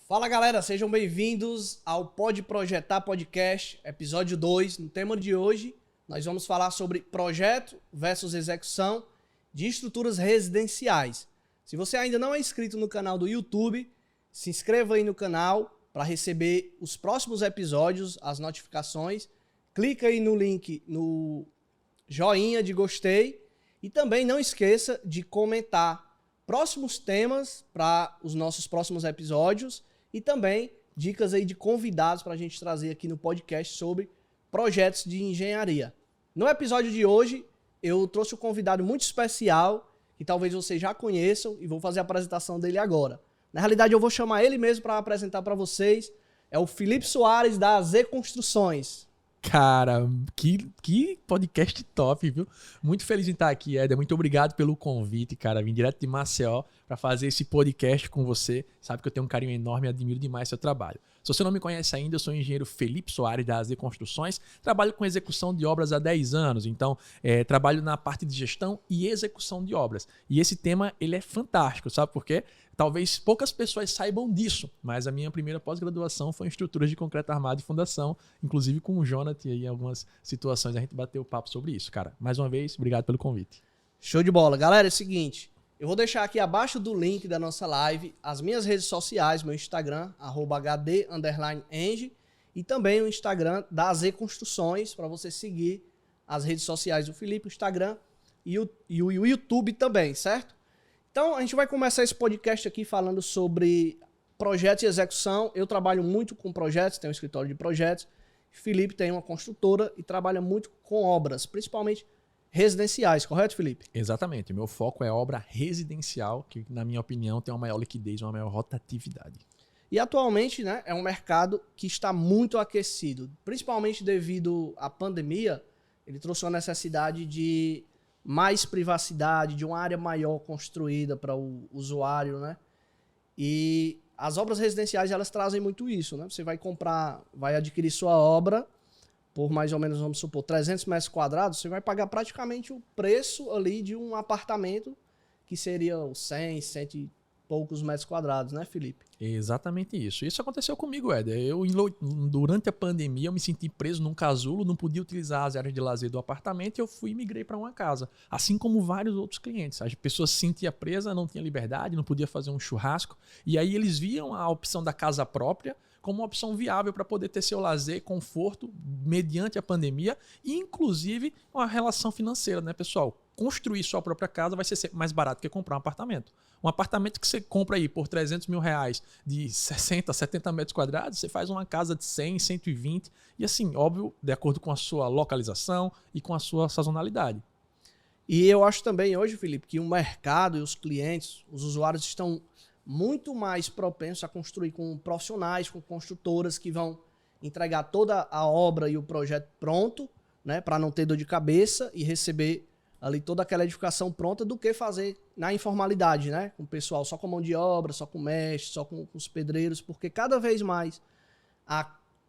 Fala galera, sejam bem-vindos ao Pode Projetar Podcast, episódio 2. No tema de hoje, nós vamos falar sobre projeto versus execução de estruturas residenciais. Se você ainda não é inscrito no canal do YouTube, se inscreva aí no canal para receber os próximos episódios, as notificações. Clica aí no link, no joinha de gostei e também não esqueça de comentar próximos temas para os nossos próximos episódios e também dicas aí de convidados para a gente trazer aqui no podcast sobre projetos de engenharia. No episódio de hoje, eu trouxe um convidado muito especial, que talvez vocês já conheçam, e vou fazer a apresentação dele agora. Na realidade, eu vou chamar ele mesmo para apresentar para vocês. É o Felipe Soares, da Z Construções. Cara, que podcast top, viu? Muito feliz em estar aqui, Éder. Muito obrigado pelo convite, cara. Vim direto de Maceió para fazer esse podcast com você. Sabe que eu tenho um carinho enorme e admiro demais seu trabalho. Se você não me conhece ainda, eu sou o engenheiro Felipe Soares, da AZ Construções. Trabalho com execução de obras há 10 anos. Então, trabalho na parte de gestão e execução de obras. E esse tema, ele é fantástico, sabe por quê? Talvez poucas pessoas saibam disso, mas a minha primeira pós-graduação foi em estruturas de concreto armado e fundação, inclusive com o Jonathan, e em algumas situações a gente bateu papo sobre isso, cara. Mais uma vez, obrigado pelo convite. Show de bola. Galera, é o seguinte, eu vou deixar aqui abaixo do link da nossa live as minhas redes sociais, meu Instagram, @hd_eng, e também o Instagram da Z Construções, para você seguir as redes sociais do Felipe, o Instagram e o YouTube também, certo? Então, a gente vai começar esse podcast aqui falando sobre projetos e execução. Eu trabalho muito com projetos, tenho um escritório de projetos. Felipe tem uma construtora e trabalha muito com obras, principalmente residenciais, correto, Felipe? Exatamente. Meu foco é obra residencial, que, na minha opinião, tem uma maior liquidez, uma maior rotatividade. E atualmente, né, é um mercado que está muito aquecido, principalmente devido à pandemia. Ele trouxe uma necessidade de mais privacidade, de uma área maior construída para o usuário, né? E as obras residenciais, elas trazem muito isso, né? Você vai comprar, vai adquirir sua obra por mais ou menos, vamos supor, 300 metros quadrados, você vai pagar praticamente o preço ali de um apartamento que seria os 100, 100 e poucos metros quadrados, né, Felipe? Exatamente isso. Isso aconteceu comigo, Éder. Durante a pandemia, eu me senti preso num casulo, não podia utilizar as áreas de lazer do apartamento e eu fui e migrei para uma casa. Assim como vários outros clientes. As pessoas se sentiam presas, não tinha liberdade, não podia fazer um churrasco. E aí eles viam a opção da casa própria como uma opção viável para poder ter seu lazer, conforto, mediante a pandemia e, inclusive, uma relação financeira, né, pessoal? Construir sua própria casa vai ser sempre mais barato que comprar um apartamento. Um apartamento que você compra aí por 300 mil reais de 60, 70 metros quadrados, você faz uma casa de 100, 120 e assim, óbvio, de acordo com a sua localização e com a sua sazonalidade. E eu acho também hoje, Felipe, que o mercado e os clientes, os usuários estão muito mais propensos a construir com profissionais, com construtoras que vão entregar toda a obra e o projeto pronto, né, para não ter dor de cabeça e receber ali toda aquela edificação pronta, do que fazer na informalidade, né? Com o pessoal só com mão de obra, só com mestre, só com os pedreiros, porque cada vez mais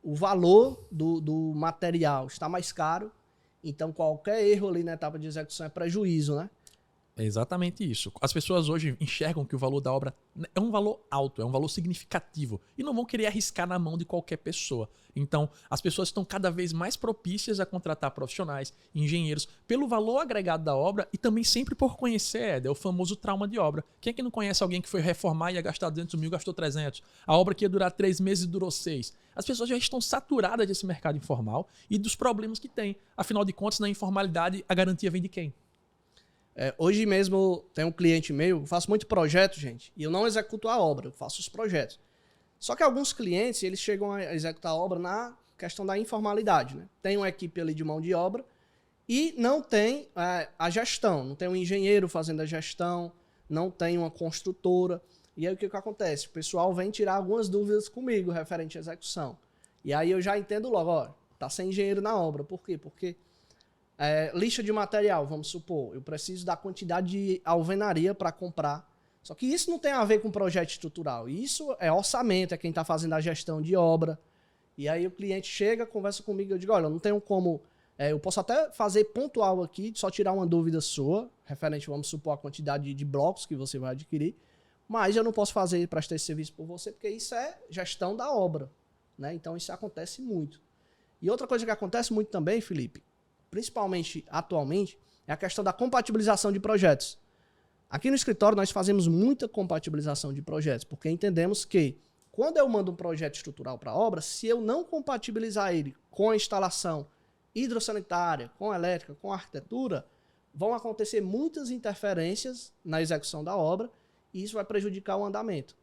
o valor do material está mais caro, então qualquer erro ali na etapa de execução é prejuízo, né? É exatamente isso. As pessoas hoje enxergam que o valor da obra é um valor alto, é um valor significativo e não vão querer arriscar na mão de qualquer pessoa. Então, as pessoas estão cada vez mais propícias a contratar profissionais, engenheiros, pelo valor agregado da obra e também sempre por conhecer, o famoso trauma de obra. Quem é que não conhece alguém que foi reformar e ia gastar 200 mil, gastou 300? A obra que ia durar 3 meses durou 6. As pessoas já estão saturadas desse mercado informal e dos problemas que tem. Afinal de contas, na informalidade, a garantia vem de quem? Hoje mesmo tem um cliente meu, eu faço muito projeto, gente, e eu não executo a obra, eu faço os projetos. Só que alguns clientes, eles chegam a executar a obra na questão da informalidade, né? Tem uma equipe ali de mão de obra e não tem a gestão, não tem um engenheiro fazendo a gestão, não tem uma construtora. E aí o que acontece? O pessoal vem tirar algumas dúvidas comigo referente à execução. E aí eu já entendo logo, ó, tá sem engenheiro na obra. Por quê? Porque lixa de material, vamos supor, eu preciso da quantidade de alvenaria para comprar. Só que isso não tem a ver com projeto estrutural. Isso é orçamento, é quem está fazendo a gestão de obra. E aí o cliente chega, conversa comigo, eu digo, olha, eu não tenho como... eu posso até fazer pontual aqui, só tirar uma dúvida sua, referente, vamos supor, a quantidade de blocos que você vai adquirir. mas eu não posso prestar esse serviço por você, porque isso é gestão da obra, né? Então isso acontece muito. E outra coisa que acontece muito também, Felipe, principalmente atualmente, é a questão da compatibilização de projetos. Aqui no escritório nós fazemos muita compatibilização de projetos, porque entendemos que quando eu mando um projeto estrutural para a obra, se eu não compatibilizar ele com a instalação hidrossanitária, com a elétrica, com a arquitetura, vão acontecer muitas interferências na execução da obra e isso vai prejudicar o andamento.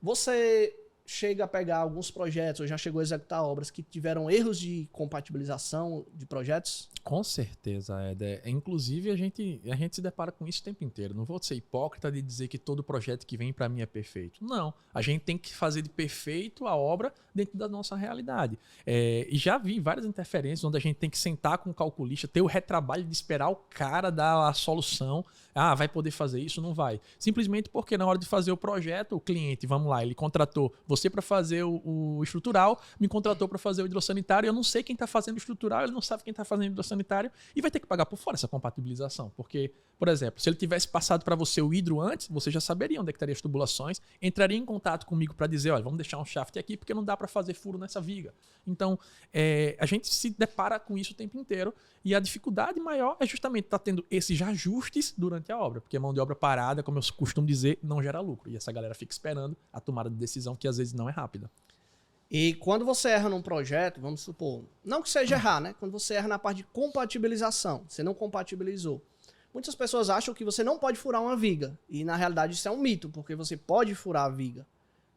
Você chega a pegar alguns projetos, ou já chegou a executar obras que tiveram erros de compatibilização de projetos? Com certeza, Éder. Inclusive, a gente se depara com isso o tempo inteiro. Não vou ser hipócrita de dizer que todo projeto que vem para mim é perfeito. Não. A gente tem que fazer de perfeito a obra dentro da nossa realidade. E já vi várias interferências onde a gente tem que sentar com o calculista, ter o retrabalho de esperar o cara dar a solução. Ah, vai poder fazer isso? Não vai. Simplesmente porque na hora de fazer o projeto, o cliente, vamos lá, ele contratou você para fazer o estrutural, me contratou para fazer o hidrossanitário, eu não sei quem está fazendo o estrutural, ele não sabe quem está fazendo o hidrossanitário e vai ter que pagar por fora essa compatibilização. Porque, por exemplo, se ele tivesse passado para você o hidro antes, você já saberia onde é que estaria as tubulações, entraria em contato comigo para dizer, olha, vamos deixar um shaft aqui porque não dá para fazer furo nessa viga. Então, a gente se depara com isso o tempo inteiro e a dificuldade maior é justamente estar tendo esses ajustes durante a obra, porque a mão de obra parada, como eu costumo dizer, não gera lucro. E essa galera fica esperando a tomada de decisão que às vezes não é rápida. E quando você erra num projeto, vamos supor, não que seja errar, né? Quando você erra na parte de compatibilização, você não compatibilizou. Muitas pessoas acham que você não pode furar uma viga. E na realidade isso é um mito, porque você pode furar a viga,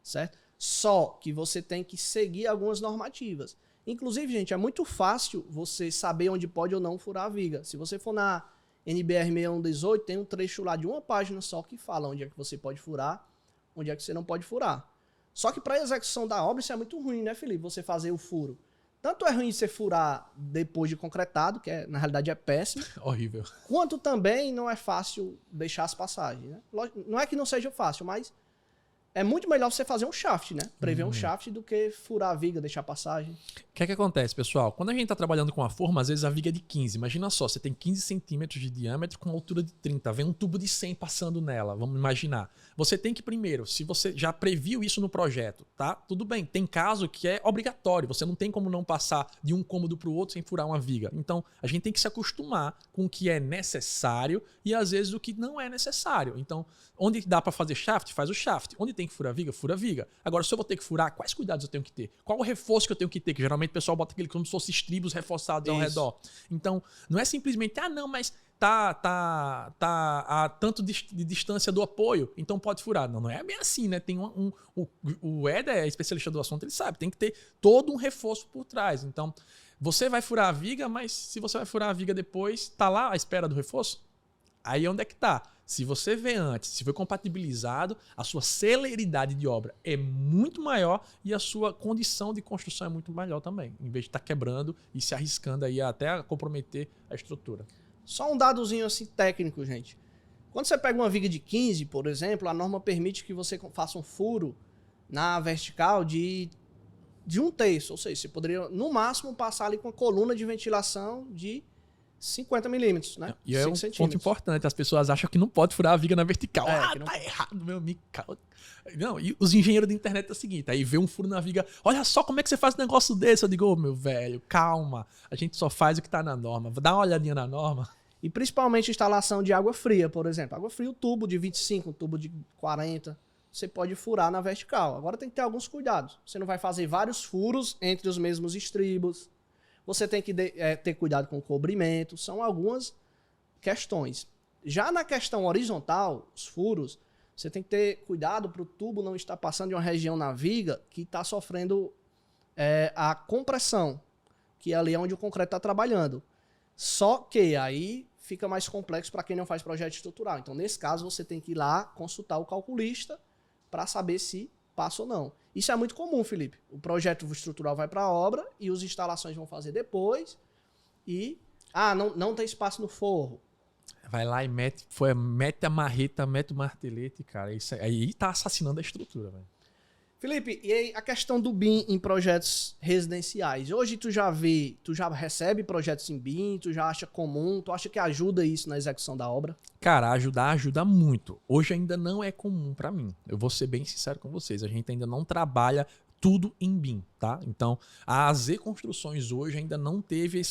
certo? Só que você tem que seguir algumas normativas. Inclusive, gente, é muito fácil você saber onde pode ou não furar a viga. Se você for na NBR 6118, tem um trecho lá de uma página só que fala onde é que você pode furar, onde é que você não pode furar. Só que para a execução da obra isso é muito ruim, né, Felipe? Você fazer o furo. Tanto é ruim você furar depois de concretado, que na realidade é péssimo. Horrível. Quanto também não é fácil deixar as passagens, né? Não é que não seja fácil, mas é muito melhor você fazer um shaft, né? Prever um shaft do que furar a viga, deixar passagem. O que é que acontece, pessoal? Quando a gente está trabalhando com a forma, às vezes a viga é de 15. Imagina só, você tem 15 centímetros de diâmetro com uma altura de 30. Vem um tubo de 100 passando nela, vamos imaginar. Você tem que primeiro, se você já previu isso no projeto, tá? Tudo bem, tem caso que é obrigatório. Você não tem como não passar de um cômodo para o outro sem furar uma viga. Então, a gente tem que se acostumar com o que é necessário e às vezes o que não é necessário. Então, onde dá para fazer shaft, faz o shaft. Onde tem que furar viga, fura a viga. Agora, se eu vou ter que furar, quais cuidados eu tenho que ter? Qual o reforço que eu tenho que ter? Que geralmente o pessoal bota aquele como se fosse estribos reforçados ao redor. Então, não é simplesmente, não, mas tá a tanto de distância do apoio, então pode furar. Não é bem assim, né? Tem o Éder é especialista do assunto, ele sabe, tem que ter todo um reforço por trás. Então, você vai furar a viga, mas se você vai furar a viga depois, tá lá à espera do reforço? Aí onde é que tá? Se você vê antes, se foi compatibilizado, a sua celeridade de obra é muito maior e a sua condição de construção é muito melhor também, em vez de estar quebrando e se arriscando aí até a comprometer a estrutura. Só um dadozinho assim técnico, gente. Quando você pega uma viga de 15, por exemplo, a norma permite que você faça um furo na vertical de 1/3, ou seja, você poderia no máximo passar ali com a coluna de ventilação de 50 milímetros, né? E é um ponto importante, as pessoas acham que não pode furar a viga na vertical. Não... Tá errado, meu amigo. Não, e os engenheiros da internet é o seguinte, aí vê um furo na viga, olha só como é que você faz um negócio desse. Eu digo, meu velho, calma, a gente só faz o que tá na norma, dá uma olhadinha na norma. E principalmente instalação de água fria, por exemplo. Água fria, o tubo de 25, um tubo de 40, você pode furar na vertical. Agora tem que ter alguns cuidados. Você não vai fazer vários furos entre os mesmos estribos. Você tem que ter cuidado com o cobrimento. São algumas questões. Já na questão horizontal, os furos, você tem que ter cuidado para o tubo não estar passando de uma região na viga que está sofrendo a compressão, que é ali onde o concreto está trabalhando. Só que aí fica mais complexo para quem não faz projeto estrutural. Então, nesse caso, você tem que ir lá consultar o calculista para saber se passa ou não. Isso é muito comum, Felipe. O projeto estrutural vai para a obra e as instalações vão fazer depois e não tem espaço no forro. Vai lá e mete a marreta, mete o martelete, cara. Isso aí tá assassinando a estrutura, velho. Felipe, e aí a questão do BIM em projetos residenciais? Hoje tu já recebe projetos em BIM, tu já acha comum, tu acha que ajuda isso na execução da obra? Cara, ajuda muito. Hoje ainda não é comum para mim. Eu vou ser bem sincero com vocês. A gente ainda não trabalha tudo em BIM, tá? Então, a AZ Construções hoje ainda não teve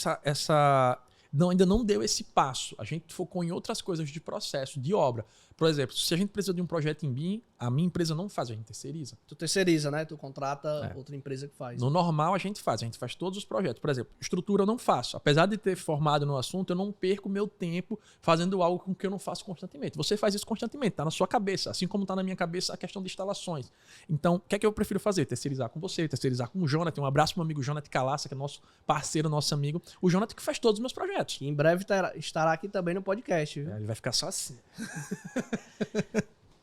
ainda não deu esse passo. A gente focou em outras coisas de processo, de obra. Por exemplo, se a gente precisa de um projeto em BIM, a minha empresa não faz, a gente terceiriza. Tu terceiriza, né? Tu contrata outra empresa que faz. No normal a gente faz todos os projetos. Por exemplo, estrutura eu não faço. Apesar de ter formado no assunto, eu não perco meu tempo fazendo algo com que eu não faço constantemente. Você faz isso constantemente, tá na sua cabeça, assim como tá na minha cabeça a questão de instalações. Então, o que é que eu prefiro fazer? Terceirizar com você, terceirizar com o Jonathan. Um abraço pro meu amigo Jonathan Calassa, que é nosso parceiro, nosso amigo. O Jonathan que faz todos os meus projetos. Que em breve estará aqui também no podcast, viu? Ele vai ficar só assim.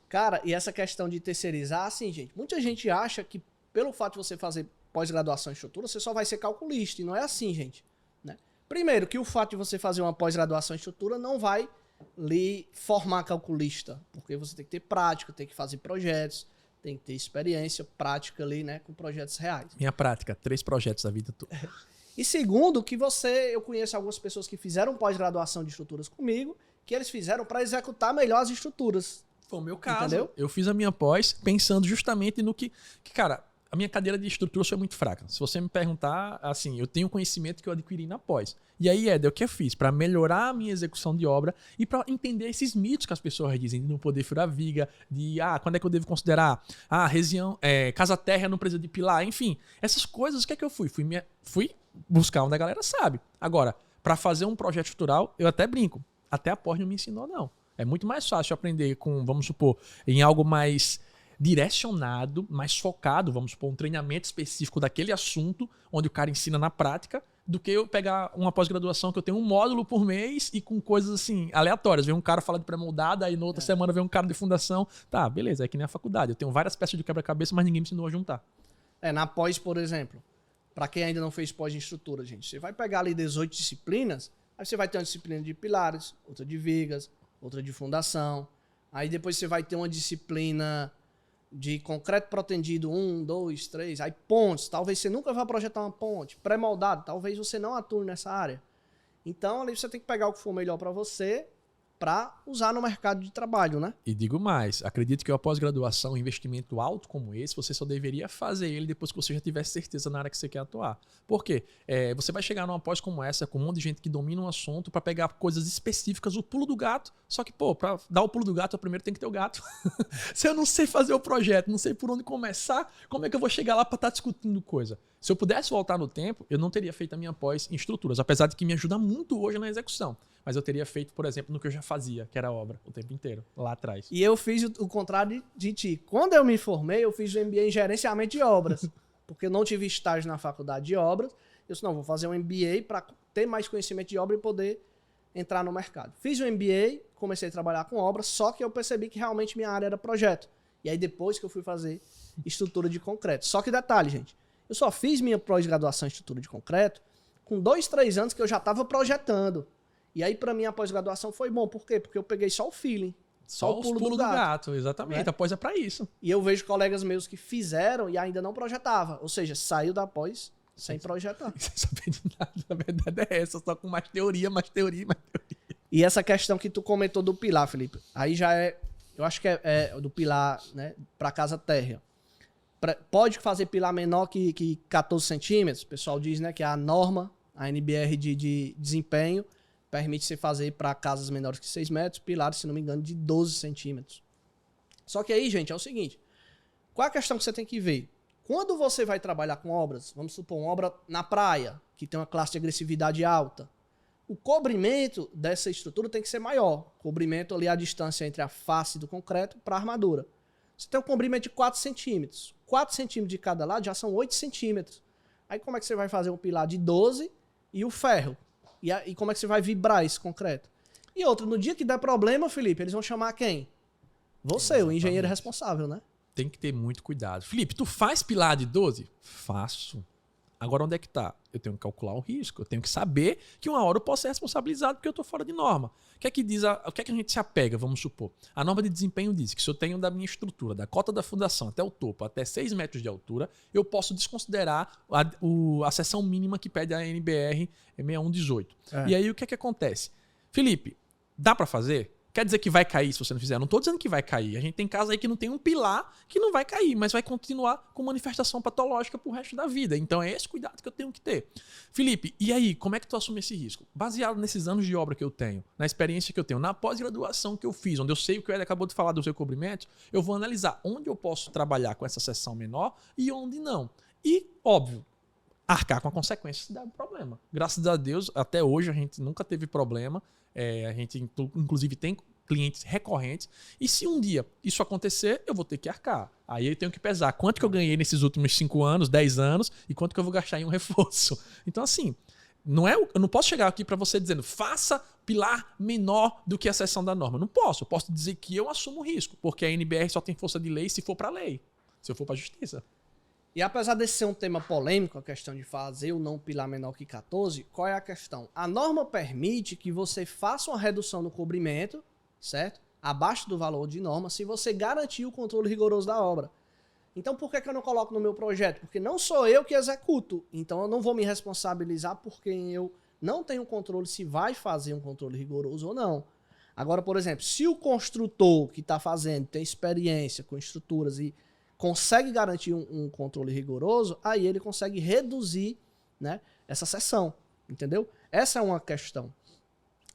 Cara, e essa questão de terceirizar, assim, gente, muita gente acha que pelo fato de você fazer pós-graduação em estrutura, você só vai ser calculista, e não é assim, gente, né? Primeiro, que o fato de você fazer uma pós-graduação em estrutura não vai lhe formar calculista, porque você tem que ter prática, tem que fazer projetos, tem que ter experiência prática ali, né, com projetos reais. Minha prática, 3 projetos da vida toda. E segundo, que eu conheço algumas pessoas que fizeram pós-graduação de estruturas comigo, que eles fizeram para executar melhor as estruturas. Foi o meu caso. Entendeu? Eu fiz a minha pós pensando justamente no que, cara, a minha cadeira de estrutura foi muito fraca. Se você me perguntar, assim, eu tenho conhecimento que eu adquiri na pós. E aí, Éder, o que eu fiz? Para melhorar a minha execução de obra e para entender esses mitos que as pessoas dizem de não poder furar viga, de, quando é que eu devo considerar, região, casa-terra não precisa de pilar, enfim. Essas coisas, o que é que eu fui? Fui buscar onde a galera sabe. Agora, para fazer um projeto estrutural, eu até brinco. Até a pós não me ensinou, não. É muito mais fácil aprender com, vamos supor, em algo mais direcionado, mais focado, vamos supor, um treinamento específico daquele assunto, onde o cara ensina na prática, do que eu pegar uma pós-graduação que eu tenho um módulo por mês e com coisas assim, aleatórias. Vem um cara falar de pré-moldada, aí na outra semana vem um cara de fundação. Tá, beleza, é que nem a faculdade. Eu tenho várias peças de quebra-cabeça, mas ninguém me ensinou a juntar. Na pós, por exemplo, para quem ainda não fez pós em estrutura, gente, você vai pegar ali 18 disciplinas, aí você vai ter uma disciplina de pilares, outra de vigas, outra de fundação. Aí depois você vai ter uma disciplina de concreto protendido, 1, 2, 3. Aí pontes, talvez você nunca vá projetar uma ponte. Pré-moldado, talvez você não atue nessa área. Então ali você tem que pegar o que for melhor para você, para usar no mercado de trabalho, né? E digo mais, acredito que a pós-graduação, um investimento alto como esse, você só deveria fazer ele depois que você já tiver certeza na área que você quer atuar. Por quê? Você vai chegar numa pós como essa, com um monte de gente que domina um assunto, para pegar coisas específicas, o pulo do gato, só que, para dar o pulo do gato, eu primeiro tenho que ter o gato. Se eu não sei fazer o projeto, não sei por onde começar, como é que eu vou chegar lá para estar discutindo coisa? Se eu pudesse voltar no tempo, eu não teria feito a minha pós em estruturas, apesar de que me ajuda muito hoje na execução. Mas eu teria feito, por exemplo, no que eu já fazia, que era obra, o tempo inteiro, lá atrás. E eu fiz o contrário de ti. Quando eu me formei, eu fiz o MBA em gerenciamento de obras. Porque eu não tive estágio na faculdade de obras. Eu disse, não, vou fazer um MBA para ter mais conhecimento de obra e poder entrar no mercado. Fiz o MBA, comecei a trabalhar com obras, só que eu percebi que realmente minha área era projeto. E aí depois que eu fui fazer estrutura de concreto. Só que detalhe, gente, eu só fiz minha pós-graduação em estrutura de concreto com 2, 3 anos que eu já estava projetando. E aí, pra mim, a pós-graduação foi bom. Por quê? Porque eu peguei só o feeling. Só o pulo do gato. Exatamente. Né? A pós é pra isso. E eu vejo colegas meus que fizeram e ainda não projetavam. Ou seja, saiu da pós sem projetar. Sem saber de nada. A verdade é essa. Só com mais teoria, mais teoria, mais teoria. E essa questão que tu comentou do pilar, Felipe. Aí já é... Eu acho que é do pilar, né? Pra casa térrea. Pode fazer pilar menor que 14 centímetros. O pessoal diz, né? Que é a norma, a NBR de desempenho, permite você fazer para casas menores que 6 metros, pilares, se não me engano, de 12 centímetros. Só que aí, gente, é o seguinte. Qual é a questão que você tem que ver? Quando você vai trabalhar com obras, vamos supor, uma obra na praia, que tem uma classe de agressividade alta, o cobrimento dessa estrutura tem que ser maior. Cobrimento ali a distância entre a face do concreto para a armadura. Você tem um cobrimento de 4 centímetros. 4 centímetros de cada lado já são 8 centímetros. Aí como é que você vai fazer um pilar de 12 e o ferro? E como é que você vai vibrar esse concreto? E outra, no dia que der problema, Felipe, eles vão chamar quem? Você, exatamente. O engenheiro responsável, né? Tem que ter muito cuidado. Felipe, tu faz pilar de 12? Faço. Agora, onde é que tá? Eu tenho que calcular o risco, eu tenho que saber que uma hora eu posso ser responsabilizado porque eu estou fora de norma. O que é que diz o que é que a gente se apega, vamos supor? A norma de desempenho diz que se eu tenho da minha estrutura, da cota da fundação até o topo, até 6 metros de altura, eu posso desconsiderar a seção mínima que pede a NBR 6118. E aí, o que é que acontece? Felipe, dá para fazer? Quer dizer que vai cair se você não fizer? Eu não estou dizendo que vai cair. A gente tem casa aí que não tem um pilar que não vai cair, mas vai continuar com manifestação patológica pro resto da vida. Então é esse cuidado que eu tenho que ter. Felipe, e aí, como é que tu assume esse risco? Baseado nesses anos de obra que eu tenho, na experiência que eu tenho, na pós-graduação que eu fiz, onde eu sei o que o Ed acabou de falar do seu cobrimento, eu vou analisar onde eu posso trabalhar com essa seção menor e onde não. E, óbvio, arcar com a consequência se der um problema. Graças a Deus, até hoje a gente nunca teve problema. A gente, inclusive, tem clientes recorrentes. E se um dia isso acontecer, eu vou ter que arcar. Aí eu tenho que pesar quanto que eu ganhei nesses últimos 5 anos, 10 anos e quanto que eu vou gastar em um reforço. Então, assim, eu não posso chegar aqui para você dizendo faça pilar menor do que a seção da norma. Não posso. Eu posso dizer que eu assumo o risco, porque a NBR só tem força de lei se for para lei, se eu for para a justiça. E apesar desse ser um tema polêmico, a questão de fazer ou não pilar menor que 14, qual é a questão? A norma permite que você faça uma redução no cobrimento, certo? Abaixo do valor de norma, se você garantir o controle rigoroso da obra. Então por que eu não coloco no meu projeto? Porque não sou eu que executo, então eu não vou me responsabilizar por quem eu não tenho controle se vai fazer um controle rigoroso ou não. Agora, por exemplo, se o construtor que está fazendo tem experiência com estruturas e consegue garantir um controle rigoroso, aí ele consegue reduzir, né, essa seção, entendeu? Essa é uma questão.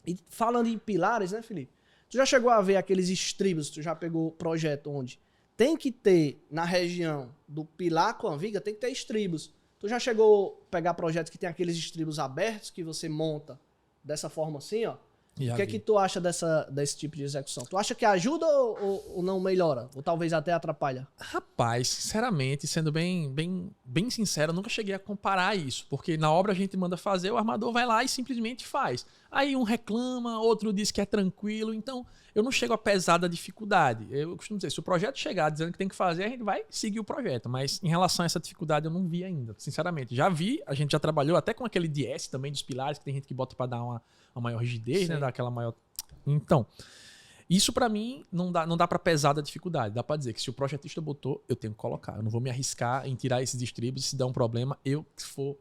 E falando em pilares, né, Felipe? Tu já chegou a ver aqueles estribos, tu já pegou projeto onde tem que ter, na região do pilar com a viga, tem que ter estribos. Tu já chegou a pegar projetos que tem aqueles estribos abertos que você monta dessa forma assim, ó? O que é que tu acha desse tipo de execução? Tu acha que ajuda ou não melhora? Ou talvez até atrapalha? Rapaz, sinceramente, sendo bem sincero, eu nunca cheguei a comparar isso. Porque na obra a gente manda fazer, o armador vai lá e simplesmente faz. Aí um reclama, outro diz que é tranquilo. Então, eu não chego a pesar da dificuldade. Eu costumo dizer, se o projeto chegar dizendo que tem que fazer, a gente vai seguir o projeto. Mas em relação a essa dificuldade, eu não vi ainda, sinceramente. Já vi, a gente já trabalhou até com aquele DS também dos pilares, que tem gente que bota para dar uma maior rigidez, né? Dar aquela maior... Então, isso para mim não dá para pesar da dificuldade. Dá para dizer que se o projetista botou, eu tenho que colocar. Eu não vou me arriscar em tirar esses estribos e se der um problema, eu for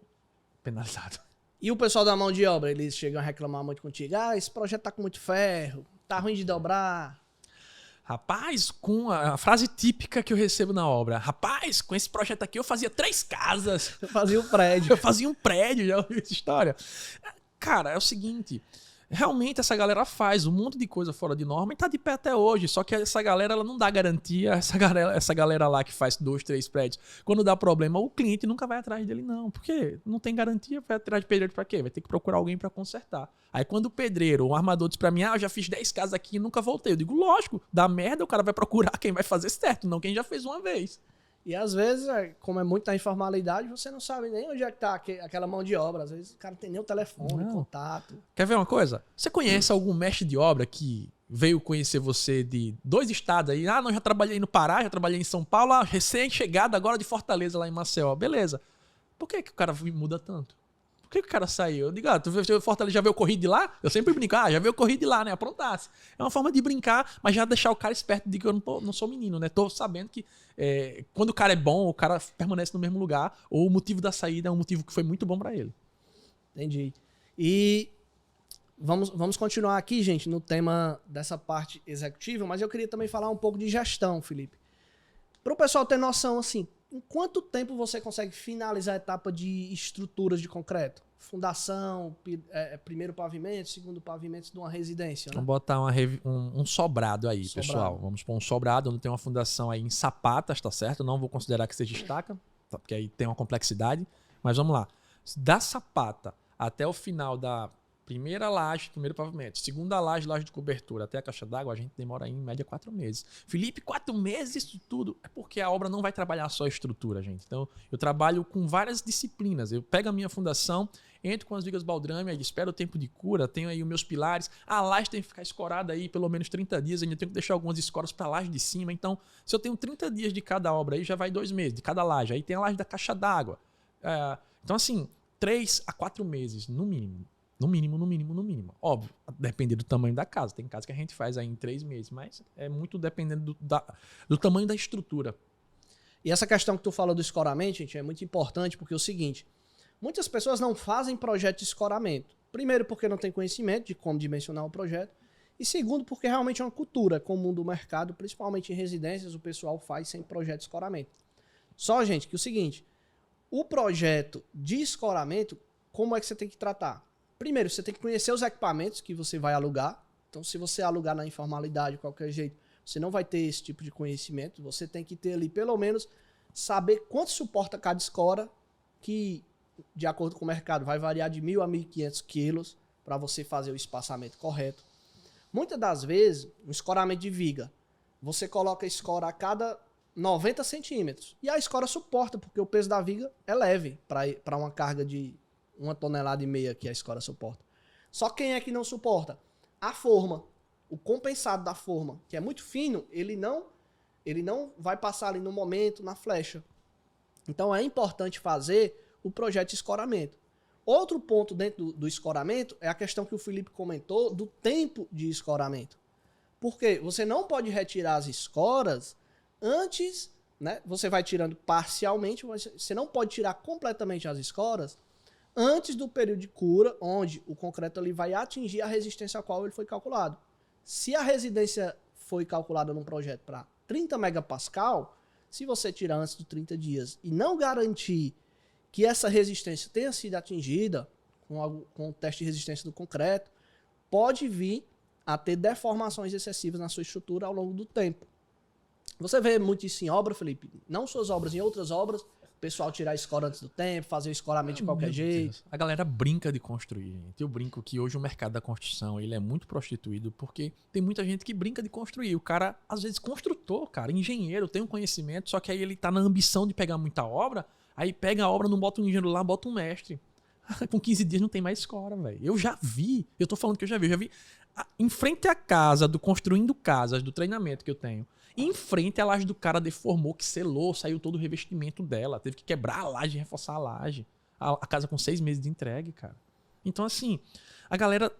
penalizado. E o pessoal da mão de obra, eles chegam a reclamar muito contigo. Ah, esse projeto tá com muito ferro, tá ruim de dobrar. Rapaz, com a frase típica que eu recebo na obra. Rapaz, com esse projeto aqui eu fazia 3 casas. Eu fazia um prédio. Eu fazia um prédio, já ouvi essa história. Cara, é o seguinte... Realmente essa galera faz um monte de coisa fora de norma e tá de pé até hoje. Só que essa galera ela não dá garantia. Essa galera lá que faz 2, 3 prédios, quando dá problema, o cliente nunca vai atrás dele, não. Porque não tem garantia, vai atrás de pedreiro pra quê? Vai ter que procurar alguém pra consertar. Aí quando o pedreiro, o armador diz pra mim, eu já fiz 10 casas aqui e nunca voltei. Eu digo, lógico, dá merda, o cara vai procurar quem vai fazer certo, não quem já fez uma vez. E às vezes, como é muito na informalidade, você não sabe nem onde é que tá aquela mão de obra. Às vezes o cara não tem nem o telefone, contato. Quer ver uma coisa? Você conhece algum mestre de obra que veio conhecer você de 2 estados aí? Ah, não, já trabalhei no Pará, já trabalhei em São Paulo, recém-chegado agora de Fortaleza, lá em Maceió. Beleza. Por que o cara muda tanto? Por que o cara saiu? Eu digo, tu veio Fortaleza, já veio corrido de lá? Eu sempre brinco, já veio corrido de lá, né? Aprontasse. É uma forma de brincar, mas já deixar o cara esperto de que eu não sou menino, né? Tô sabendo que quando o cara é bom, o cara permanece no mesmo lugar, ou o motivo da saída é um motivo que foi muito bom pra ele. Entendi. E vamos continuar aqui, gente, no tema dessa parte executiva, mas eu queria também falar um pouco de gestão, Felipe. Para o pessoal ter noção, assim, em quanto tempo você consegue finalizar a etapa de estruturas de concreto? Fundação, primeiro pavimento, segundo pavimento de uma residência, né? Vamos botar um sobrado aí, pessoal. Vamos pôr um sobrado onde tem uma fundação aí em sapatas, tá certo? Não vou considerar que seja estaca, tá? Porque aí tem uma complexidade. Mas vamos lá. Da sapata até o final da primeira laje, primeiro pavimento, segunda laje de cobertura até a caixa d'água, a gente demora em média 4 meses. Felipe, 4 meses isso tudo? É porque a obra não vai trabalhar só a estrutura, gente. Então, eu trabalho com várias disciplinas. Eu pego a minha fundação, entro com as vigas baldrame, espero o tempo de cura, tenho aí os meus pilares. A laje tem que ficar escorada aí pelo menos 30 dias, ainda tenho que deixar algumas escoras para a laje de cima. Então, se eu tenho 30 dias de cada obra aí, já vai 2 meses, de cada laje. Aí tem a laje da caixa d'água. Então, assim, 3 a 4 meses, no mínimo. No mínimo, no mínimo, no mínimo. Óbvio, dependendo do tamanho da casa. Tem casa que a gente faz aí em 3 meses, mas é muito dependendo do tamanho da estrutura. E essa questão que tu falou do escoramento, gente, é muito importante porque é o seguinte, muitas pessoas não fazem projeto de escoramento. Primeiro, porque não tem conhecimento de como dimensionar o projeto. E segundo, porque realmente é uma cultura comum do mercado, principalmente em residências, o pessoal faz sem projeto de escoramento. Só, gente, que é o seguinte, o projeto de escoramento, como é que você tem que tratar? Primeiro, você tem que conhecer os equipamentos que você vai alugar. Então, se você alugar na informalidade, de qualquer jeito, você não vai ter esse tipo de conhecimento. Você tem que ter ali, pelo menos, saber quanto suporta cada escora, que, de acordo com o mercado, vai variar de 1.000 a 1.500 quilos para você fazer o espaçamento correto. Muitas das vezes, um escoramento de viga, você coloca a escora a cada 90 centímetros. E a escora suporta, porque o peso da viga é leve para uma carga de 1,5 toneladas que a escora suporta. Só quem é que não suporta? A forma. O compensado da forma, que é muito fino, ele não vai passar ali no momento, na flecha. Então é importante fazer o projeto de escoramento. Outro ponto dentro do escoramento é a questão que o Felipe comentou do tempo de escoramento. Porque você não pode retirar as escoras antes, né? Você vai tirando parcialmente, mas você não pode tirar completamente as escoras antes do período de cura, onde o concreto ali vai atingir a resistência a qual ele foi calculado. Se a residência foi calculada num projeto para 30 megapascal, se você tirar antes de 30 dias e não garantir que essa resistência tenha sido atingida com o teste de resistência do concreto, pode vir a ter deformações excessivas na sua estrutura ao longo do tempo. Você vê muito isso em obra, Felipe? Não suas obras, em outras obras, o pessoal tirar a escora antes do tempo, fazer o escoramento de qualquer jeito. A galera brinca de construir, gente. Eu brinco que hoje o mercado da construção ele é muito prostituído porque tem muita gente que brinca de construir. O cara, às vezes, construtor, cara, engenheiro, tem um conhecimento, só que aí ele tá na ambição de pegar muita obra, aí pega a obra, não bota um engenheiro lá, bota um mestre. Com 15 dias não tem mais escora, velho. Eu tô falando que eu já vi em frente à casa, do construindo casas, do treinamento que eu tenho. Em frente, a laje do cara deformou, que selou, saiu todo o revestimento dela. Teve que quebrar a laje, reforçar a laje. A casa com 6 meses de entregue, cara. Então, assim, a galera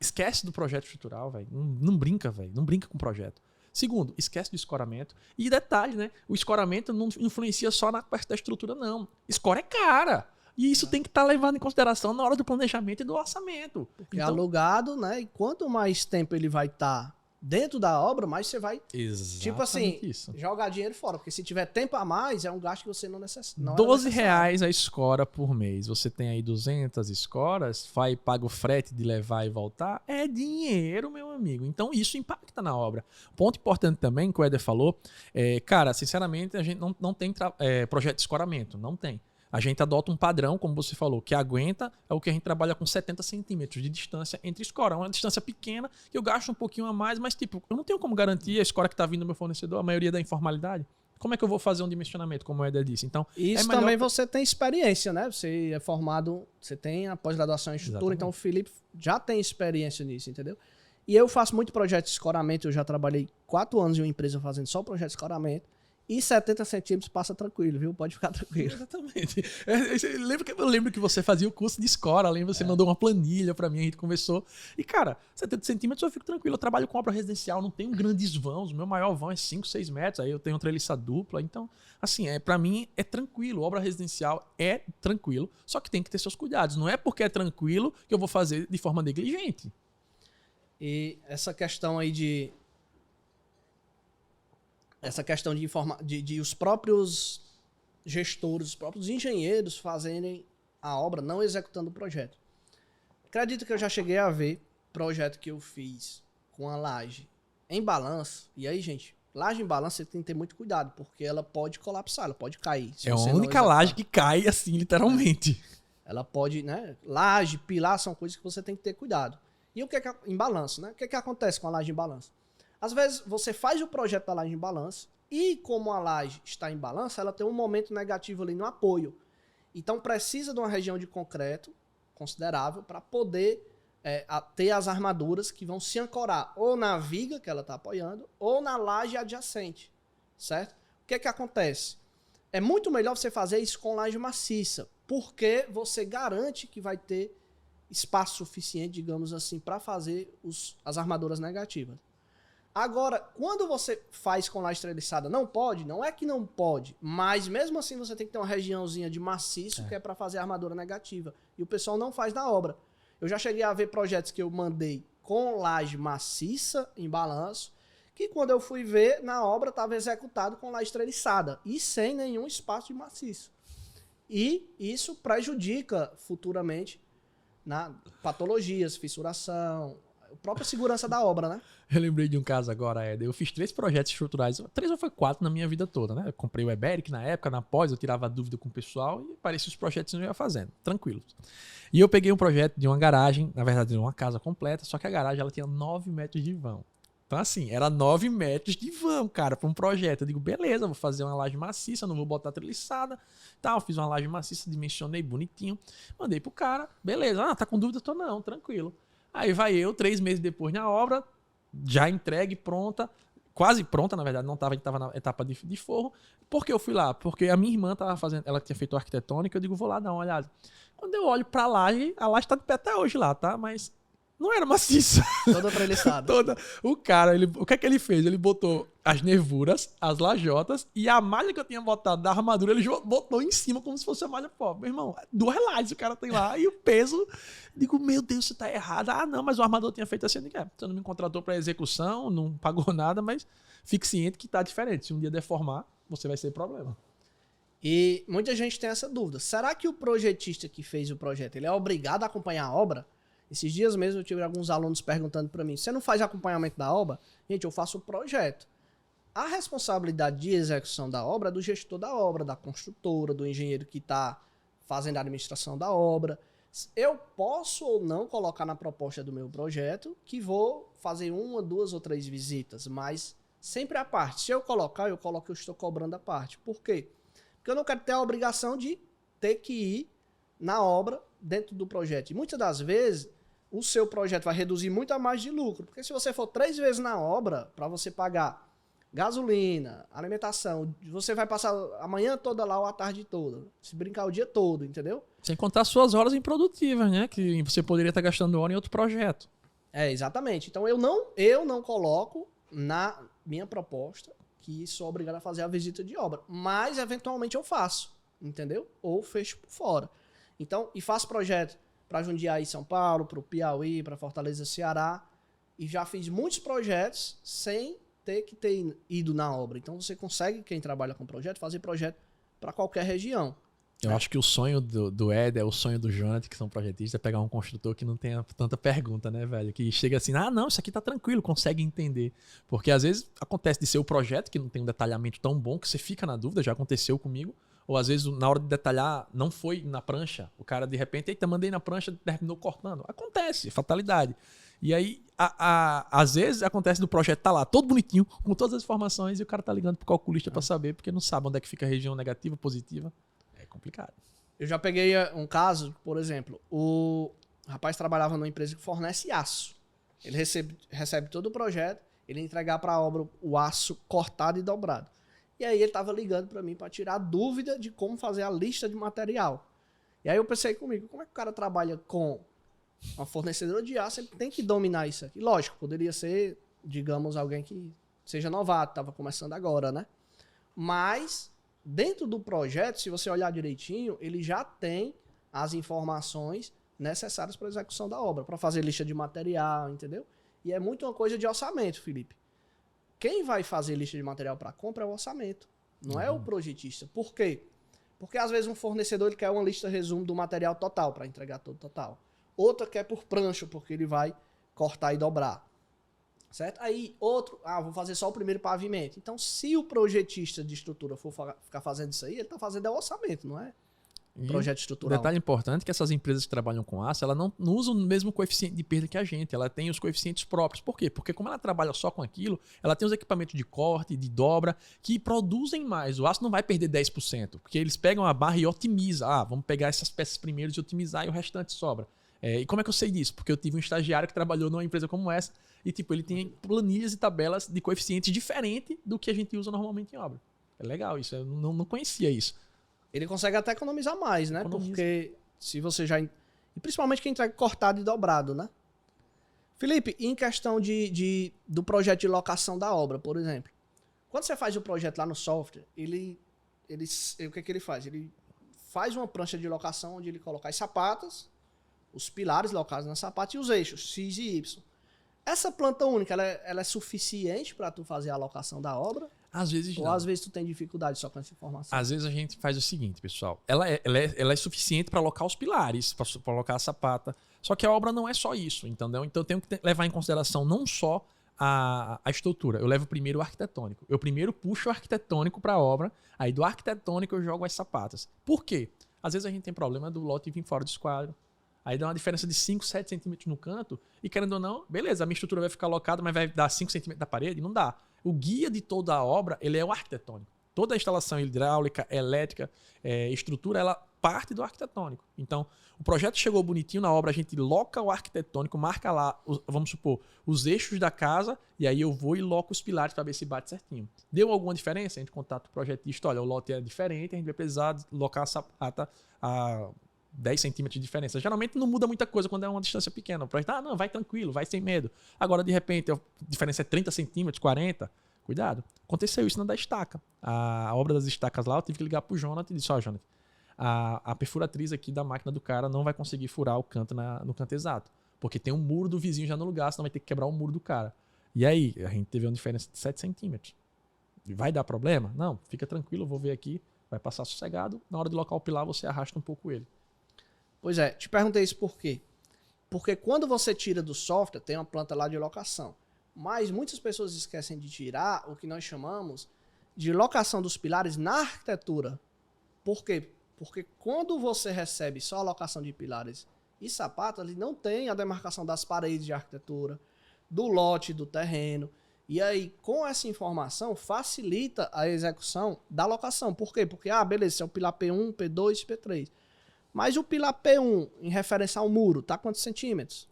esquece do projeto estrutural, velho. Não brinca, velho. Não brinca com o projeto. Segundo, esquece do escoramento. E detalhe, né? O escoramento não influencia só na parte da estrutura, não. Escora é cara. E isso tem que estar levado em consideração na hora do planejamento e do orçamento. Porque então, é alugado, né? E quanto mais tempo ele vai estar dentro da obra, mais você vai, exatamente tipo assim, isso. Jogar dinheiro fora. Porque se tiver tempo a mais, é um gasto que você não necessita. R$12 a escora por mês. Você tem aí 200 escoras, paga o frete de levar e voltar. É dinheiro, meu amigo. Então isso impacta na obra. Ponto importante também, que o Éder falou, cara, sinceramente, a gente não tem projeto de escoramento. Não tem. A gente adota um padrão, como você falou, que aguenta, é o que a gente trabalha com 70 centímetros de distância entre escora. É uma distância pequena, que eu gasto um pouquinho a mais, mas tipo, eu não tenho como garantir a escora que está vindo do meu fornecedor, a maioria da informalidade. Como é que eu vou fazer um dimensionamento, como o Éder disse? Então, isso também você tem experiência, né? Você é formado, você tem a pós-graduação em estrutura, então o Felipe já tem experiência nisso, entendeu? E eu faço muito projeto de escoramento, eu já trabalhei 4 anos em uma empresa fazendo só projeto de escoramento. E 70 centímetros passa tranquilo, viu? Pode ficar tranquilo. Exatamente. Eu lembro que você fazia o curso de escora, você mandou uma planilha pra mim, a gente conversou. E, cara, 70 centímetros eu fico tranquilo. Eu trabalho com obra residencial, não tenho grandes vãos. O meu maior vão é 5, 6 metros. Aí eu tenho treliça dupla. Então, assim, pra mim é tranquilo. Obra residencial é tranquilo, só que tem que ter seus cuidados. Não é porque é tranquilo que eu vou fazer de forma negligente. E essa questão aí de os próprios gestores, os próprios engenheiros fazerem a obra, não executando o projeto. Acredito que eu já cheguei a ver projeto que eu fiz com a laje em balanço. E aí, gente, laje em balanço você tem que ter muito cuidado, porque ela pode colapsar, ela pode cair. É a única laje que cai assim, literalmente. Ela pode, né? Laje, pilar são coisas que você tem que ter cuidado. E o que é em balanço, né? O que é que acontece com a laje em balanço? Às vezes você faz o projeto da laje em balanço e como a laje está em balanço, ela tem um momento negativo ali no apoio. Então precisa de uma região de concreto considerável para poder ter as armaduras que vão se ancorar ou na viga que ela está apoiando ou na laje adjacente, certo? O que é que acontece? É muito melhor você fazer isso com laje maciça. porque você garante que vai ter espaço suficiente, digamos assim, para fazer as armaduras negativas. Agora, quando você faz com laje treliçada, não pode? Não é que não pode, mas mesmo assim você tem que ter uma regiãozinha de maciço que é para fazer a armadura negativa. E o pessoal não faz na obra. Eu já cheguei a ver projetos que eu mandei com laje maciça em balanço, que quando eu fui ver, na obra estava executado com laje treliçada e sem nenhum espaço de maciço. E isso prejudica futuramente na patologias, fissuração, a própria segurança da obra, né? Eu lembrei de um caso agora, Éder. Eu fiz 3 projetos estruturais, 3 ou foi 4 na minha vida toda, né? Eu comprei o Eberic na época, na pós, eu tirava dúvida com o pessoal e parecia os projetos que eu ia fazendo, tranquilo. E eu peguei um projeto de uma garagem, na verdade de uma casa completa, só que a garagem ela tinha 9 metros de vão. Então assim, era 9 metros de vão, cara, para um projeto. Eu digo, beleza, vou fazer uma laje maciça, não vou botar treliçada, tal. Fiz uma laje maciça, dimensionei bonitinho, mandei pro cara, beleza. Ah, tá com dúvida? Tô não, tranquilo. Aí vai eu, 3 meses depois na obra, já entregue, pronta, quase pronta, na verdade, não estava, a gente estava na etapa de forro. Por que eu fui lá? Porque a minha irmã estava fazendo, ela tinha feito arquitetônica, eu digo, vou lá dar uma olhada. Quando eu olho pra laje, a laje tá de pé até hoje lá, tá? Mas não era maciça. Toda treliçada. Toda. O cara, o que é que ele fez? Ele botou as nervuras, as lajotas e a malha que eu tinha botado da armadura, ele botou em cima como se fosse a malha pó. Meu irmão, 2 lajes o cara tem lá e o peso. Digo, meu Deus, você tá errado. Ah, não, mas o armador tinha feito assim. Eu digo, você não me contratou pra execução, não pagou nada, mas fique ciente que tá diferente. Se um dia deformar, você vai ser problema. E muita gente tem essa dúvida. Será que o projetista que fez o projeto, ele é obrigado a acompanhar a obra? Esses dias mesmo eu tive alguns alunos perguntando para mim, você não faz acompanhamento da obra? Gente, eu faço o projeto. A responsabilidade de execução da obra é do gestor da obra, da construtora, do engenheiro que está fazendo a administração da obra. Eu posso ou não colocar na proposta do meu projeto que vou fazer 1, 2 ou 3 visitas, mas sempre a parte. Se eu colocar, eu coloco que eu estou cobrando a parte. Por quê? Porque eu não quero ter a obrigação de ter que ir na obra dentro do projeto. E muitas das vezes o seu projeto vai reduzir muito a margem de lucro. Porque se você for 3 vezes na obra, para você pagar gasolina, alimentação, você vai passar a manhã toda lá ou a tarde toda. Se brincar o dia todo, entendeu? Sem contar suas horas improdutivas, né? Que você poderia estar gastando hora em outro projeto. Exatamente. Então eu não coloco na minha proposta que sou obrigado a fazer a visita de obra. Mas eventualmente eu faço, entendeu? Ou fecho por fora. Então, e faço projeto para Jundiaí, São Paulo, para o Piauí, para Fortaleza, Ceará. E já fiz muitos projetos sem ter que ter ido na obra. Então você consegue, quem trabalha com projeto, fazer projeto para qualquer região. Eu acho que o sonho do Ed, o sonho do Jonathan, que são projetistas, é pegar um construtor que não tenha tanta pergunta, né, velho? Que chega assim, ah, não, isso aqui tá tranquilo, consegue entender. Porque às vezes acontece de ser o projeto, que não tem um detalhamento tão bom, que você fica na dúvida, já aconteceu comigo. Ou às vezes, na hora de detalhar, não foi na prancha. O cara, de repente, eita, mandei na prancha, terminou cortando. Acontece, fatalidade. E aí, às vezes, acontece do projeto tá lá, todo bonitinho, com todas as informações, e o cara tá ligando pro calculista pra saber, porque não sabe onde é que fica a região negativa, positiva. É complicado. Eu já peguei um caso, por exemplo, o rapaz trabalhava numa empresa que fornece aço. Ele recebe todo o projeto, ele entregar para a obra o aço cortado e dobrado. E aí ele tava ligando para mim para tirar dúvida de como fazer a lista de material. E aí eu pensei comigo, como é que o cara trabalha com uma fornecedora de aço, ele tem que dominar isso aqui. Lógico, poderia ser, digamos, alguém que seja novato, tava começando agora, né? Mas dentro do projeto, se você olhar direitinho, ele já tem as informações necessárias para a execução da obra, para fazer lista de material, entendeu? E é muito uma coisa de orçamento, Felipe. Quem vai fazer lista de material para compra é o orçamento, não é o projetista. Por quê? Porque às vezes um fornecedor ele quer uma lista resumo do material total para entregar todo total. Outra quer por prancha, porque ele vai cortar e dobrar. Certo? Aí outro, vou fazer só o primeiro pavimento. Então, se o projetista de estrutura for ficar fazendo isso aí, ele está fazendo orçamento, não é? Projeto estrutural. Detalhe importante é que essas empresas que trabalham com aço, ela não usam o mesmo coeficiente de perda que a gente, ela tem os coeficientes próprios. Por quê? Porque como ela trabalha só com aquilo, ela tem os equipamentos de corte, de dobra, que produzem mais. O aço não vai perder 10%, porque eles pegam a barra e otimizam. Vamos pegar essas peças primeiro e otimizar e o restante sobra. E como é que eu sei disso? Porque eu tive um estagiário que trabalhou numa empresa como essa e tipo, ele tem planilhas e tabelas de coeficientes diferentes do que a gente usa normalmente em obra. É legal isso, eu não conhecia isso. Ele consegue até economizar mais, né? Economiza. Porque se você já... E principalmente quem entrega cortado e dobrado, né? Felipe, em questão do projeto de locação da obra, por exemplo. Quando você faz o projeto lá no software, o que ele faz? Ele faz uma prancha de locação onde ele coloca as sapatas, os pilares locados nas sapatas e os eixos, X e Y. Essa planta única, ela é suficiente para tu fazer a alocação da obra? Às vezes Ou não. às vezes tu tem dificuldade só com essa informação? Às vezes a gente faz o seguinte, pessoal. Ela é suficiente para alocar os pilares, para alocar a sapata. Só que a obra não é só isso, entendeu? Então eu tenho que levar em consideração não só a estrutura. Eu levo primeiro o arquitetônico. Eu primeiro puxo o arquitetônico para a obra, aí do arquitetônico eu jogo as sapatas. Por quê? Às vezes a gente tem problema do lote vir fora do esquadro. Aí dá uma diferença de 5, 7 centímetros no canto. E querendo ou não, beleza, a minha estrutura vai ficar alocada, mas vai dar 5 centímetros da parede? Não dá. O guia de toda a obra, ele é o arquitetônico. Toda a instalação hidráulica, elétrica, estrutura, ela parte do arquitetônico. Então, o projeto chegou bonitinho na obra, a gente loca o arquitetônico, marca lá, vamos supor, os eixos da casa, e aí eu vou e loco os pilares para ver se bate certinho. Deu alguma diferença? A gente contata o projetista, olha, o lote é diferente, a gente vai precisar locar a sapata a 10 centímetros de diferença. Geralmente não muda muita coisa quando é uma distância pequena. O projeto, não, vai tranquilo, vai sem medo. Agora, de repente, a diferença é 30 centímetros, 40, cuidado. Aconteceu isso na da estaca. A obra das estacas lá, eu tive que ligar pro Jonathan e disse, ó, Jonathan, a perfuratriz aqui da máquina do cara não vai conseguir furar o canto no canto exato. Porque tem um muro do vizinho já no lugar, senão vai ter que quebrar o muro do cara. E aí, a gente teve uma diferença de 7 centímetros. Vai dar problema? Não, fica tranquilo, eu vou ver aqui, vai passar sossegado. Na hora de locar o pilar, você arrasta um pouco ele. Pois é, te perguntei isso por quê? Porque quando você tira do software, tem uma planta lá de locação. Mas muitas pessoas esquecem de tirar o que nós chamamos de locação dos pilares na arquitetura. Por quê? Porque quando você recebe só a locação de pilares e sapatos, ele não tem a demarcação das paredes de arquitetura, do lote do terreno. E aí, com essa informação, facilita a execução da locação. Por quê? Porque, beleza, esse é o pilar P1, P2, P3. Mas o pilar P1, em referência ao muro, tá quantos centímetros?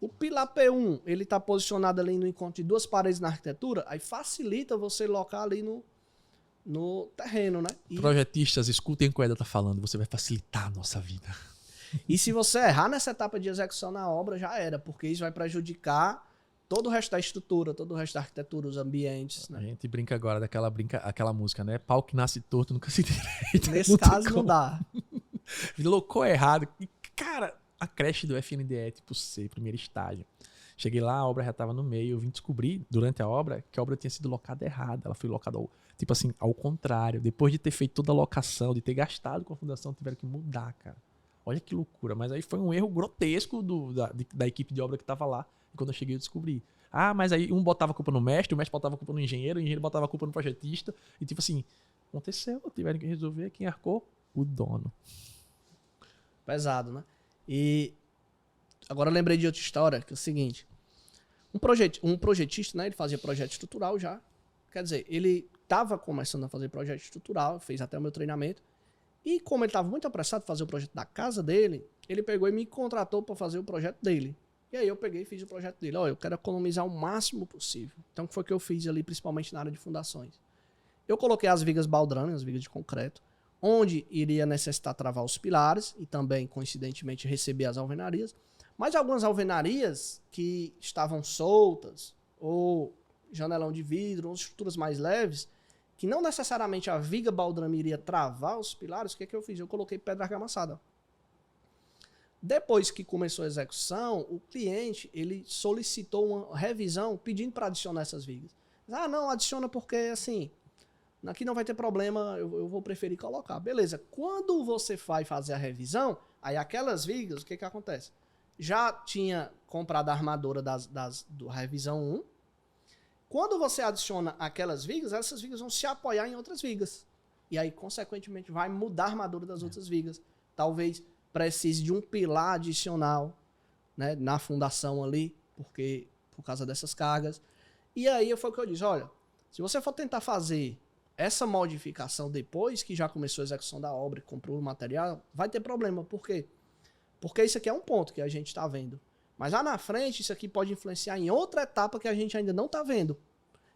O pilar P1, ele tá posicionado ali no encontro de duas paredes na arquitetura, aí facilita você locar ali no terreno, né? Projetistas, escutem o que o Eda tá falando, você vai facilitar a nossa vida. E se você errar nessa etapa de execução na obra, já era, porque isso vai prejudicar todo o resto da estrutura, todo o resto da arquitetura, os ambientes, né? A gente brinca agora aquela música, né? Pau que nasce torto nunca se direita. Nesse caso não dá. Locou errado. E, cara, a creche do FNDE tipo C, primeiro estágio. Cheguei lá, a obra já estava no meio. Eu vim descobrir, durante a obra, que a obra tinha sido locada errada. Ela foi locada, ao contrário. Depois de ter feito toda a locação, de ter gastado com a fundação, tiveram que mudar, cara. Olha que loucura. Mas aí foi um erro grotesco da equipe de obra que estava lá. E quando eu cheguei, eu descobri. Mas aí um botava a culpa no mestre, o mestre botava a culpa no engenheiro, o engenheiro botava a culpa no projetista. E tipo assim, aconteceu. Tiveram que resolver. Quem arcou? O dono. Pesado, né? E agora eu lembrei de outra história, que é o seguinte. Um projetista, né? Ele fazia projeto estrutural já. Quer dizer, ele estava começando a fazer projeto estrutural, fez até o meu treinamento. E como ele estava muito apressado em fazer o projeto da casa dele, ele pegou e me contratou para fazer o projeto dele. E aí eu peguei e fiz o projeto dele. Eu quero economizar o máximo possível. Então o que foi que eu fiz ali, principalmente na área de fundações? Eu coloquei as vigas baldrame, as vigas de concreto, onde iria necessitar travar os pilares e também, coincidentemente, receber as alvenarias. Mas algumas alvenarias que estavam soltas, ou janelão de vidro, ou estruturas mais leves, que não necessariamente a viga baldrame iria travar os pilares, o que eu fiz? Eu coloquei pedra argamassada. Depois que começou a execução, o cliente ele solicitou uma revisão pedindo para adicionar essas vigas. Não, adiciona porque assim, aqui não vai ter problema, eu vou preferir colocar. Beleza, quando você vai fazer a revisão, aí aquelas vigas, o que acontece? Já tinha comprado a armadura do revisão 1. Quando você adiciona aquelas vigas, essas vigas vão se apoiar em outras vigas. E aí, consequentemente, vai mudar a armadura das outras vigas. Talvez precise de um pilar adicional, né, na fundação ali, por causa dessas cargas. E aí foi o que eu disse, olha, se você for tentar fazer essa modificação depois que já começou a execução da obra e comprou o material, vai ter problema. Por quê? Porque isso aqui é um ponto que a gente está vendo. Mas lá na frente, isso aqui pode influenciar em outra etapa que a gente ainda não está vendo.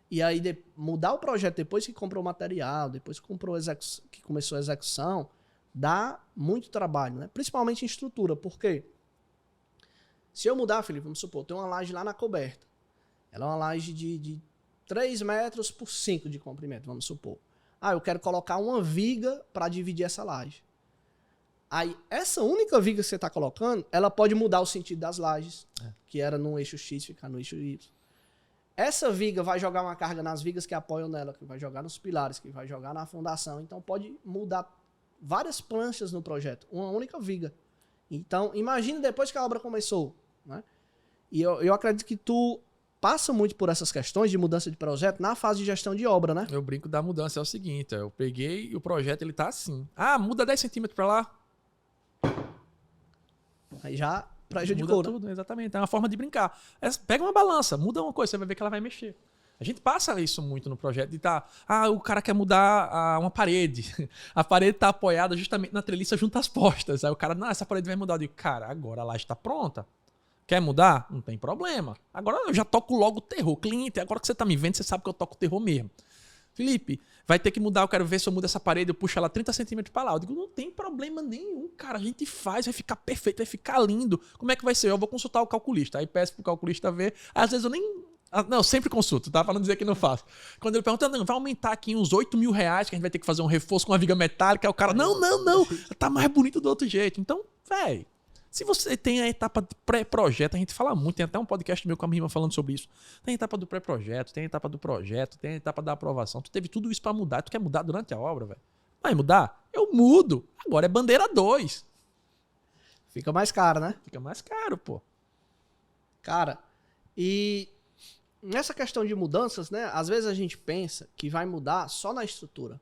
E aí mudar o projeto depois que comprou o material, depois que começou a execução, dá muito trabalho, né? Principalmente em estrutura, porque se eu mudar, Felipe, vamos supor, tem uma laje lá na coberta. Ela é uma laje de 3 metros por 5 de comprimento, vamos supor. Eu quero colocar uma viga para dividir essa laje. Aí, essa única viga que você está colocando, ela pode mudar o sentido das lajes, que era no eixo X, ficar no eixo Y. Essa viga vai jogar uma carga nas vigas que apoiam nela, que vai jogar nos pilares, que vai jogar na fundação. Então, pode mudar várias planchas no projeto, uma única viga. Então, imagine depois que a obra começou, né? E eu acredito que tu passa muito por essas questões de mudança de projeto na fase de gestão de obra, né? Eu brinco da mudança, é o seguinte, eu peguei o projeto, ele tá assim. Muda 10 centímetros para lá. Aí já prejudicou, muda tudo, exatamente. É uma forma de brincar. Pega uma balança, muda uma coisa, você vai ver que ela vai mexer. A gente passa isso muito no projeto de o cara quer mudar uma parede. A parede tá apoiada justamente na treliça junto às postas. Aí o cara, essa parede vai mudar. Eu digo, cara, agora a laje tá pronta. Quer mudar? Não tem problema. Agora eu já toco logo o terror. Cliente, agora que você tá me vendo, você sabe que eu toco o terror mesmo. Felipe, vai ter que mudar, eu quero ver se eu mudo essa parede, eu puxo ela 30 centímetros para lá. Eu digo, não tem problema nenhum, cara, a gente faz, vai ficar perfeito, vai ficar lindo. Como é que vai ser? Eu vou consultar o calculista. Aí peço pro calculista ver. Às vezes eu nem... Não, sempre consulto, tá? Pra não dizer que não faço. Quando ele pergunta, não, vai aumentar aqui uns 8 mil reais, que a gente vai ter que fazer um reforço com uma viga metálica. Aí o cara, não, tá mais bonito do outro jeito. Então, velho, se você tem a etapa de pré-projeto, a gente fala muito, tem até um podcast meu com a minha irmã falando sobre isso. Tem a etapa do pré-projeto, tem a etapa do projeto, tem a etapa da aprovação. Tu teve tudo isso pra mudar. Tu quer mudar durante a obra, velho? Vai mudar? Eu mudo. Agora é bandeira 2. Fica mais caro, né? Fica mais caro, pô. Cara, e nessa questão de mudanças, né? Às vezes a gente pensa que vai mudar só na estrutura.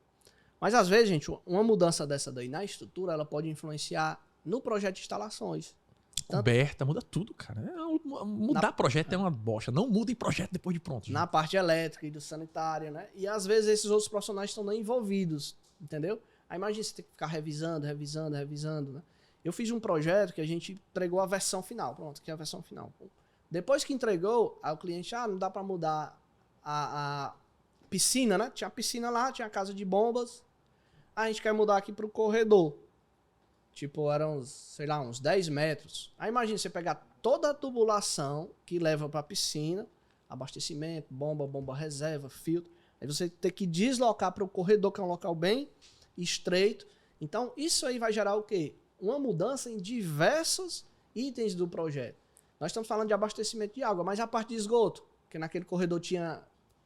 Mas às vezes, gente, uma mudança dessa daí na estrutura, ela pode influenciar no projeto de instalações. Coberta, muda tudo, cara. Mudar projeto é uma bosta. Não mudem projeto depois de pronto. Na parte elétrica e do sanitário, né? E às vezes esses outros profissionais estão nem envolvidos, entendeu? Aí imagina você ter que ficar revisando, né? Eu fiz um projeto que a gente entregou a versão final. Pronto, aqui é a versão final. Depois que entregou, aí o cliente, não dá pra mudar a piscina, né? Tinha a piscina lá, tinha a casa de bombas. A gente quer mudar aqui pro corredor. Tipo, eram, sei lá, uns 10 metros. Aí imagina você pegar toda a tubulação que leva pra piscina, abastecimento, bomba reserva, filtro. Aí você ter que deslocar para o corredor, que é um local bem estreito. Então, isso aí vai gerar o quê? Uma mudança em diversos itens do projeto. Nós estamos falando de abastecimento de água, mas a parte de esgoto, que naquele corredor tinha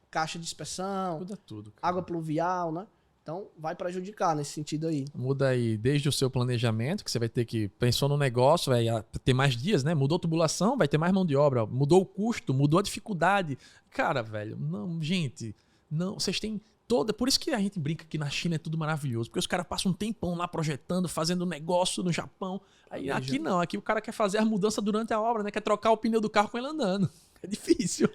caixa de dispersão, muda tudo, cara. Água pluvial, né? Então, vai prejudicar nesse sentido aí. Muda aí desde o seu planejamento, que você vai ter que... Pensou no negócio, vai ter mais dias, né? Mudou a tubulação, vai ter mais mão de obra. Mudou o custo, mudou a dificuldade. Cara, velho, não, gente... Não, vocês têm toda... Por isso que a gente brinca que na China é tudo maravilhoso. Porque os caras passam um tempão lá projetando, fazendo negócio no Japão. Aí aqui não, aqui o cara quer fazer a mudança durante a obra, né? Quer trocar o pneu do carro com ele andando. É difícil.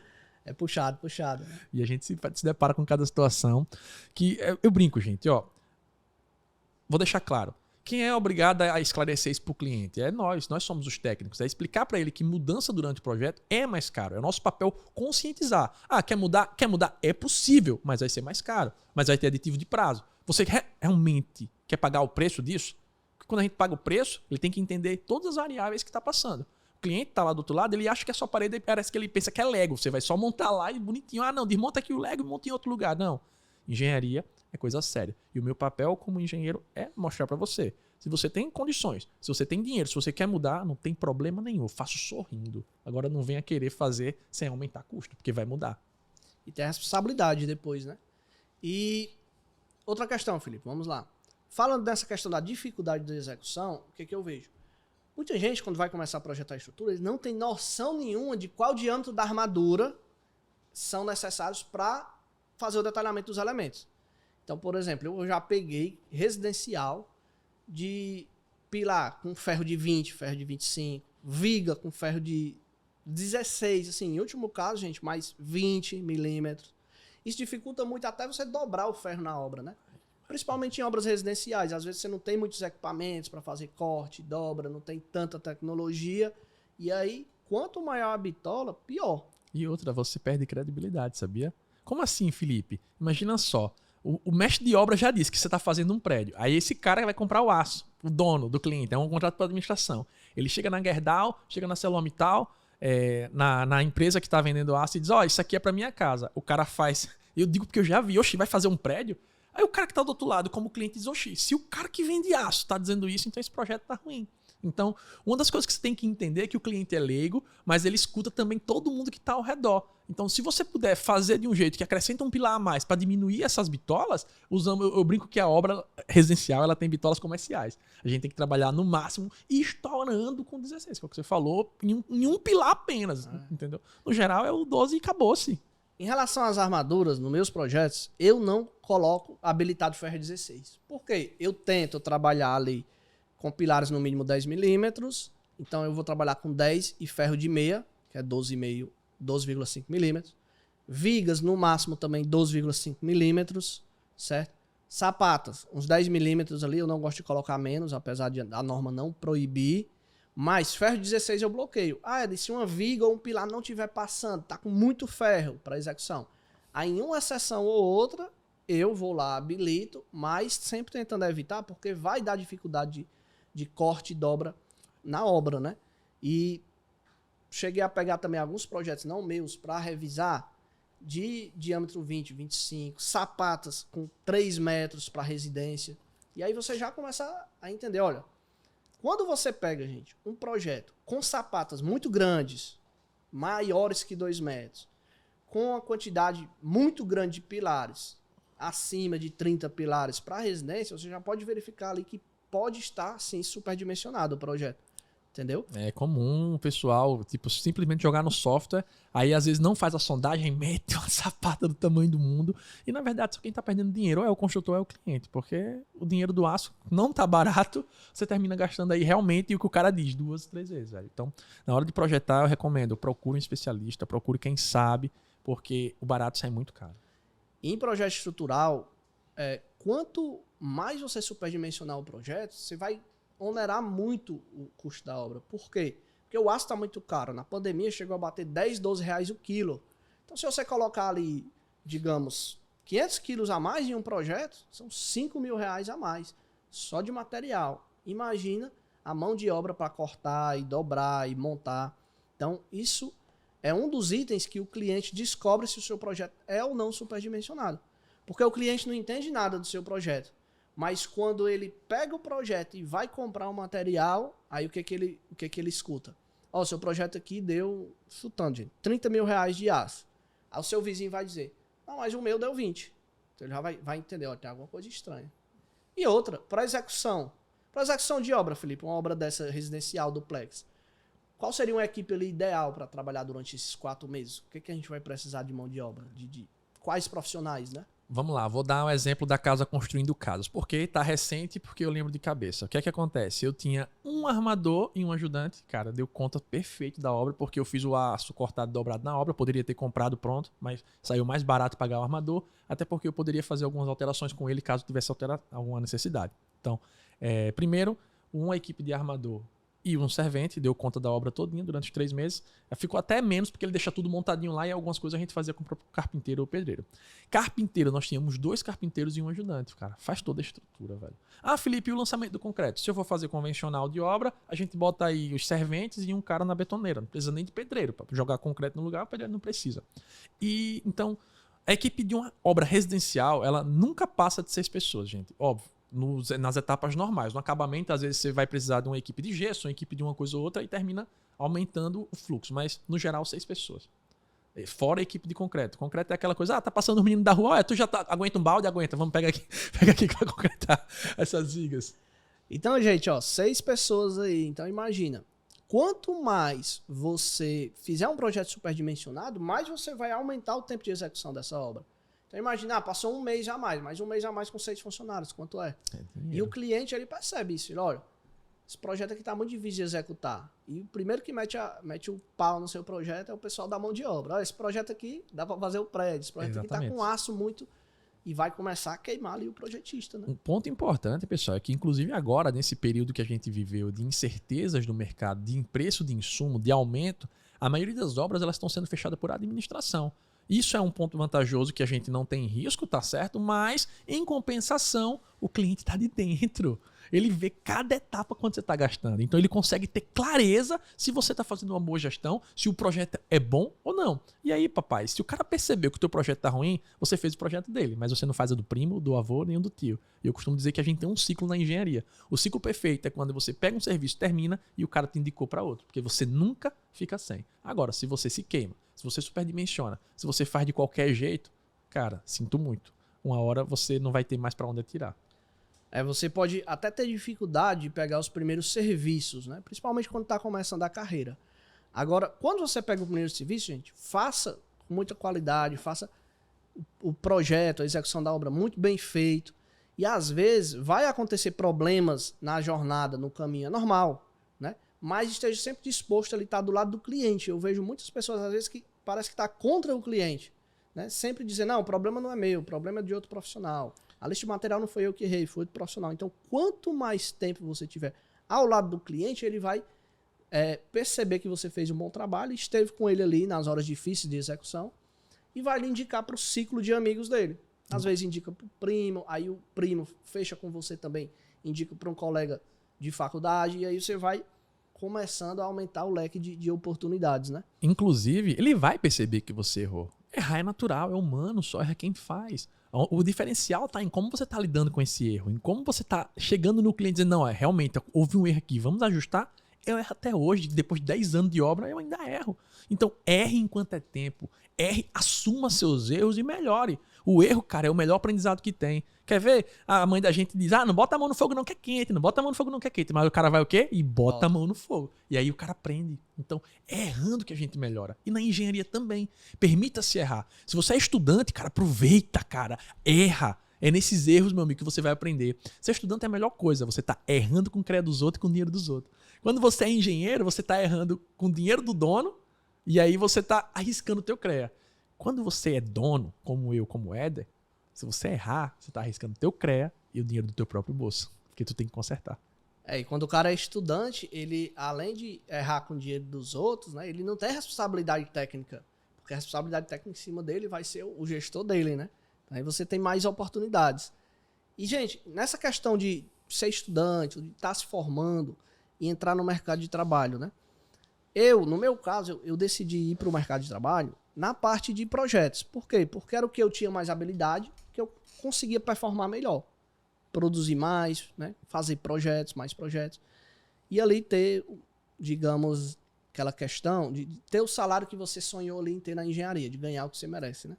É puxado. Né? E a gente se depara com cada situação. Que eu brinco, gente, ó. Vou deixar claro. Quem é obrigado a esclarecer isso para o cliente? É nós somos os técnicos. É explicar para ele que mudança durante o projeto é mais caro. É o nosso papel conscientizar. Quer mudar? Quer mudar? É possível, mas vai ser mais caro. Mas vai ter aditivo de prazo. Você realmente quer pagar o preço disso? Porque quando a gente paga o preço, ele tem que entender todas as variáveis que está passando. O cliente está lá do outro lado, ele acha que é só parede, parece que ele pensa que é Lego. Você vai só montar lá e bonitinho. Não, desmonta aqui o Lego e monta em outro lugar. Não. Engenharia é coisa séria. E o meu papel como engenheiro é mostrar para você. Se você tem condições, se você tem dinheiro, se você quer mudar, não tem problema nenhum. Eu faço sorrindo. Agora não venha querer fazer sem aumentar custo, porque vai mudar. E tem a responsabilidade depois, né? E outra questão, Felipe, vamos lá. Falando dessa questão da dificuldade da execução, o que eu vejo? Muita gente, quando vai começar a projetar a estrutura, eles não tem noção nenhuma de qual diâmetro da armadura são necessários para fazer o detalhamento dos elementos. Então, por exemplo, eu já peguei residencial de pilar com ferro de 20, ferro de 25, viga com ferro de 16, assim, em último caso, gente, mais 20 milímetros. Isso dificulta muito até você dobrar o ferro na obra, né? Principalmente em obras residenciais. Às vezes você não tem muitos equipamentos para fazer corte, dobra, não tem tanta tecnologia. E aí, quanto maior a bitola, pior. E outra, você perde credibilidade, sabia? Como assim, Felipe? Imagina só. O mestre de obra já disse que você está fazendo um prédio. Aí esse cara vai comprar o aço, o dono do cliente, é um contrato para administração. Ele chega na Gerdau, chega na ArcelorMittal, na empresa que está vendendo aço e diz, isso aqui é para minha casa. O cara faz... Eu digo porque eu já vi, vai fazer um prédio? Aí o cara que está do outro lado, como cliente, diz, se o cara que vende aço está dizendo isso, então esse projeto está ruim. Então, uma das coisas que você tem que entender é que o cliente é leigo, mas ele escuta também todo mundo que está ao redor. Então, se você puder fazer de um jeito que acrescenta um pilar a mais para diminuir essas bitolas, eu brinco que a obra residencial ela tem bitolas comerciais. A gente tem que trabalhar no máximo e estourando com 16, que é o que você falou, em um pilar apenas, entendeu? No geral é o 12 e acabou-se. Em relação às armaduras, nos meus projetos, eu não coloco habilitado ferro 16. Por quê? Eu tento trabalhar ali com pilares no mínimo 10 milímetros, então eu vou trabalhar com 10 e ferro de meia, que é 12,5 milímetros. Vigas no máximo também 12,5 milímetros, certo? Sapatas, uns 10 milímetros ali, eu não gosto de colocar menos, apesar de a norma não proibir. Mas ferro 16 eu bloqueio. Se uma viga ou um pilar não estiver passando, tá com muito ferro para execução. Aí em uma exceção ou outra, eu vou lá, habilito, mas sempre tentando evitar, porque vai dar dificuldade de corte e dobra na obra, né? E cheguei a pegar também alguns projetos não meus para revisar de diâmetro 20, 25, sapatas com 3 metros para residência. E aí você já começa a entender, olha, quando você pega, gente, um projeto com sapatas muito grandes, maiores que 2 metros, com uma quantidade muito grande de pilares, acima de 30 pilares para residência, você já pode verificar ali que pode estar, sim, superdimensionado o projeto. Entendeu? É comum o pessoal, simplesmente jogar no software, aí às vezes não faz a sondagem, mete uma sapata do tamanho do mundo, e na verdade só quem tá perdendo dinheiro ou é o construtor ou é o cliente, porque o dinheiro do aço não tá barato, você termina gastando aí realmente o que o cara diz 2, 3 vezes, velho. Então, na hora de projetar, eu recomendo, procure um especialista, procure quem sabe, porque o barato sai muito caro. Em projeto estrutural, quanto mais você superdimensionar o projeto, você vai onerar muito o custo da obra. Por quê? Porque o aço está muito caro. Na pandemia chegou a bater 10, 12 reais o quilo. Então, se você colocar ali, digamos, 500 quilos a mais em um projeto, são 5 mil reais a mais, só de material. Imagina a mão de obra para cortar e dobrar e montar. Então, isso é um dos itens que o cliente descobre se o seu projeto é ou não superdimensionado. Porque o cliente não entende nada do seu projeto. Mas quando ele pega o projeto e vai comprar o material, aí o que ele escuta? Seu projeto aqui deu, chutando, gente, 30 mil reais de aço. Aí o seu vizinho vai dizer, não, mas o meu deu 20. Então ele já vai entender, tem alguma coisa estranha. E outra, para execução de obra, Felipe, uma obra dessa residencial duplex, qual seria uma equipe ali ideal para trabalhar durante esses 4 meses? O que a gente vai precisar de mão de obra? De quais profissionais, né? Vamos lá, vou dar um exemplo da Casa Construindo Casas. Porque tá recente, porque eu lembro de cabeça. O que é que acontece? Eu tinha um armador e um ajudante. Cara, deu conta perfeito da obra, porque eu fiz o aço cortado e dobrado na obra. Poderia ter comprado pronto, mas saiu mais barato pagar o armador. Até porque eu poderia fazer algumas alterações com ele, caso tivesse alguma necessidade. Então, primeiro, uma equipe de armador e um servente, deu conta da obra todinha durante os 3 meses. Ficou até menos, porque ele deixa tudo montadinho lá e algumas coisas a gente fazia com o próprio carpinteiro ou pedreiro. Carpinteiro, nós tínhamos 2 carpinteiros e um ajudante, cara. Faz toda a estrutura, velho. Felipe, e o lançamento do concreto? Se eu for fazer convencional de obra, a gente bota aí os serventes e um cara na betoneira. Não precisa nem de pedreiro. Para jogar concreto no lugar, o pedreiro não precisa. E, então, a equipe de uma obra residencial, ela nunca passa de 6 pessoas, gente. Óbvio. Nas etapas normais. No acabamento, às vezes você vai precisar de uma equipe de gesso, uma equipe de uma coisa ou outra e termina aumentando o fluxo. Mas, no geral, 6 pessoas. Fora a equipe de concreto. Concreto é aquela coisa, tá passando o menino da rua, tu já aguenta um balde? Aguenta, vamos pegar aqui que vai concretar essas vigas. Então, gente, 6 pessoas aí. Então, imagina, quanto mais você fizer um projeto superdimensionado, mais você vai aumentar o tempo de execução dessa obra. Então imagina, passou 1 mês a mais, mas 1 mês a mais com 6 funcionários, quanto é? E o cliente, ele percebe isso, ele olha, esse projeto aqui tá muito difícil de executar. E o primeiro que mete o pau no seu projeto é o pessoal da mão de obra. Olha, esse projeto aqui dá para fazer o prédio, esse projeto aqui tá com aço muito... E vai começar a queimar ali o projetista, né? Um ponto importante, pessoal, é que inclusive agora, nesse período que a gente viveu de incertezas no mercado, de preço de insumo, de aumento, a maioria das obras elas estão sendo fechadas por administração. Isso é um ponto vantajoso que a gente não tem risco, tá certo? Mas, em compensação, o cliente está de dentro. Ele vê cada etapa quanto você está gastando. Então ele consegue ter clareza se você está fazendo uma boa gestão, se o projeto é bom ou não. E aí, papai, se o cara percebeu que o teu projeto está ruim, você fez o projeto dele, mas você não faz a do primo, do avô, nem o do tio. E eu costumo dizer que a gente tem um ciclo na engenharia. O ciclo perfeito é quando você pega um serviço, termina e o cara te indicou para outro, porque você nunca fica sem. Agora, se você se queima, se você superdimensiona, se você faz de qualquer jeito, cara, sinto muito. Uma hora você não vai ter mais para onde atirar. Você pode até ter dificuldade de pegar os primeiros serviços, né? Principalmente quando está começando a carreira. Agora, quando você pega o primeiro serviço, gente, faça com muita qualidade, faça o projeto, a execução da obra muito bem feito. E às vezes vai acontecer problemas na jornada, no caminho, é normal, né? Mas esteja sempre disposto a estar do lado do cliente. Eu vejo muitas pessoas, às vezes, que parece que está contra o cliente, né? Sempre dizendo, não, o problema não é meu, o problema é de outro profissional. A lista de material não foi eu que errei, foi outro profissional. Então, quanto mais tempo você tiver ao lado do cliente, ele vai perceber que você fez um bom trabalho, esteve com ele ali nas horas difíceis de execução e vai lhe indicar para o ciclo de amigos dele. Às vezes indica para o primo, aí o primo fecha com você também, indica para um colega de faculdade, e aí você vai começando a aumentar o leque de oportunidades, né? Inclusive, ele vai perceber que você errou. Errar é natural, é humano, só erra quem faz. O diferencial está em como você está lidando com esse erro, em como você está chegando no cliente dizendo, não, realmente, houve um erro aqui, vamos ajustar. Eu erro até hoje, depois de 10 anos de obra, eu ainda erro. Então, erre enquanto é tempo, erre, assuma seus erros e melhore. O erro, cara, é o melhor aprendizado que tem. Quer ver? A mãe da gente diz, não bota a mão no fogo não que é quente, não bota a mão no fogo não que é quente. Mas o cara vai o quê? E bota a mão no fogo. E aí o cara aprende. Então, é errando que a gente melhora. E na engenharia também. Permita-se errar. Se você é estudante, cara, aproveita, cara. Erra. É nesses erros, meu amigo, que você vai aprender. Ser estudante é a melhor coisa. Você tá errando com o crédito dos outros e com o dinheiro dos outros. Quando você é engenheiro, você tá errando com o dinheiro do dono e aí você tá arriscando o teu CREA. Quando você é dono, como eu, como Éder, se você errar, você tá arriscando o teu CREA e o dinheiro do teu próprio bolso, porque tu tem que consertar. E quando o cara é estudante, ele, além de errar com o dinheiro dos outros, né, ele não tem responsabilidade técnica, porque a responsabilidade técnica em cima dele vai ser o gestor dele, né? Aí você tem mais oportunidades. E, gente, nessa questão de ser estudante, de estar se formando e entrar no mercado de trabalho, né? No meu caso, eu decidi ir para o mercado de trabalho na parte de projetos. Por quê? Porque era o que eu tinha mais habilidade, que eu conseguia performar melhor. Produzir mais, né? Fazer projetos, mais projetos. E ali ter, digamos, aquela questão de ter o salário que você sonhou ali em ter na engenharia, de ganhar o que você merece, né?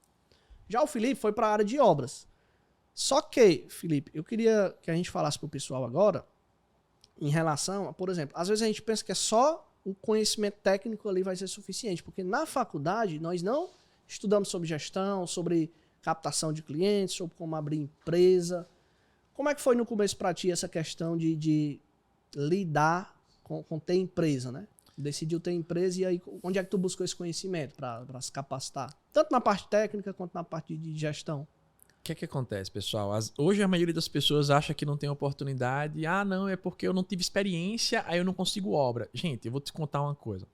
Já o Felipe foi para a área de obras. Só que, Felipe, eu queria que a gente falasse para o pessoal agora em relação a, por exemplo, às vezes a gente pensa que é só o conhecimento técnico ali vai ser suficiente, porque na faculdade nós não estudamos sobre gestão, sobre captação de clientes, sobre como abrir empresa. Como é que foi no começo para ti essa questão de lidar com ter empresa, né? Decidiu ter empresa e aí onde é que tu buscou esse conhecimento para se capacitar? Tanto na parte técnica quanto na parte de gestão. O que é que acontece, pessoal? Hoje a maioria das pessoas acha que não tem oportunidade. Não, é porque eu não tive experiência, aí eu não consigo obra. Gente, eu vou te contar uma coisa.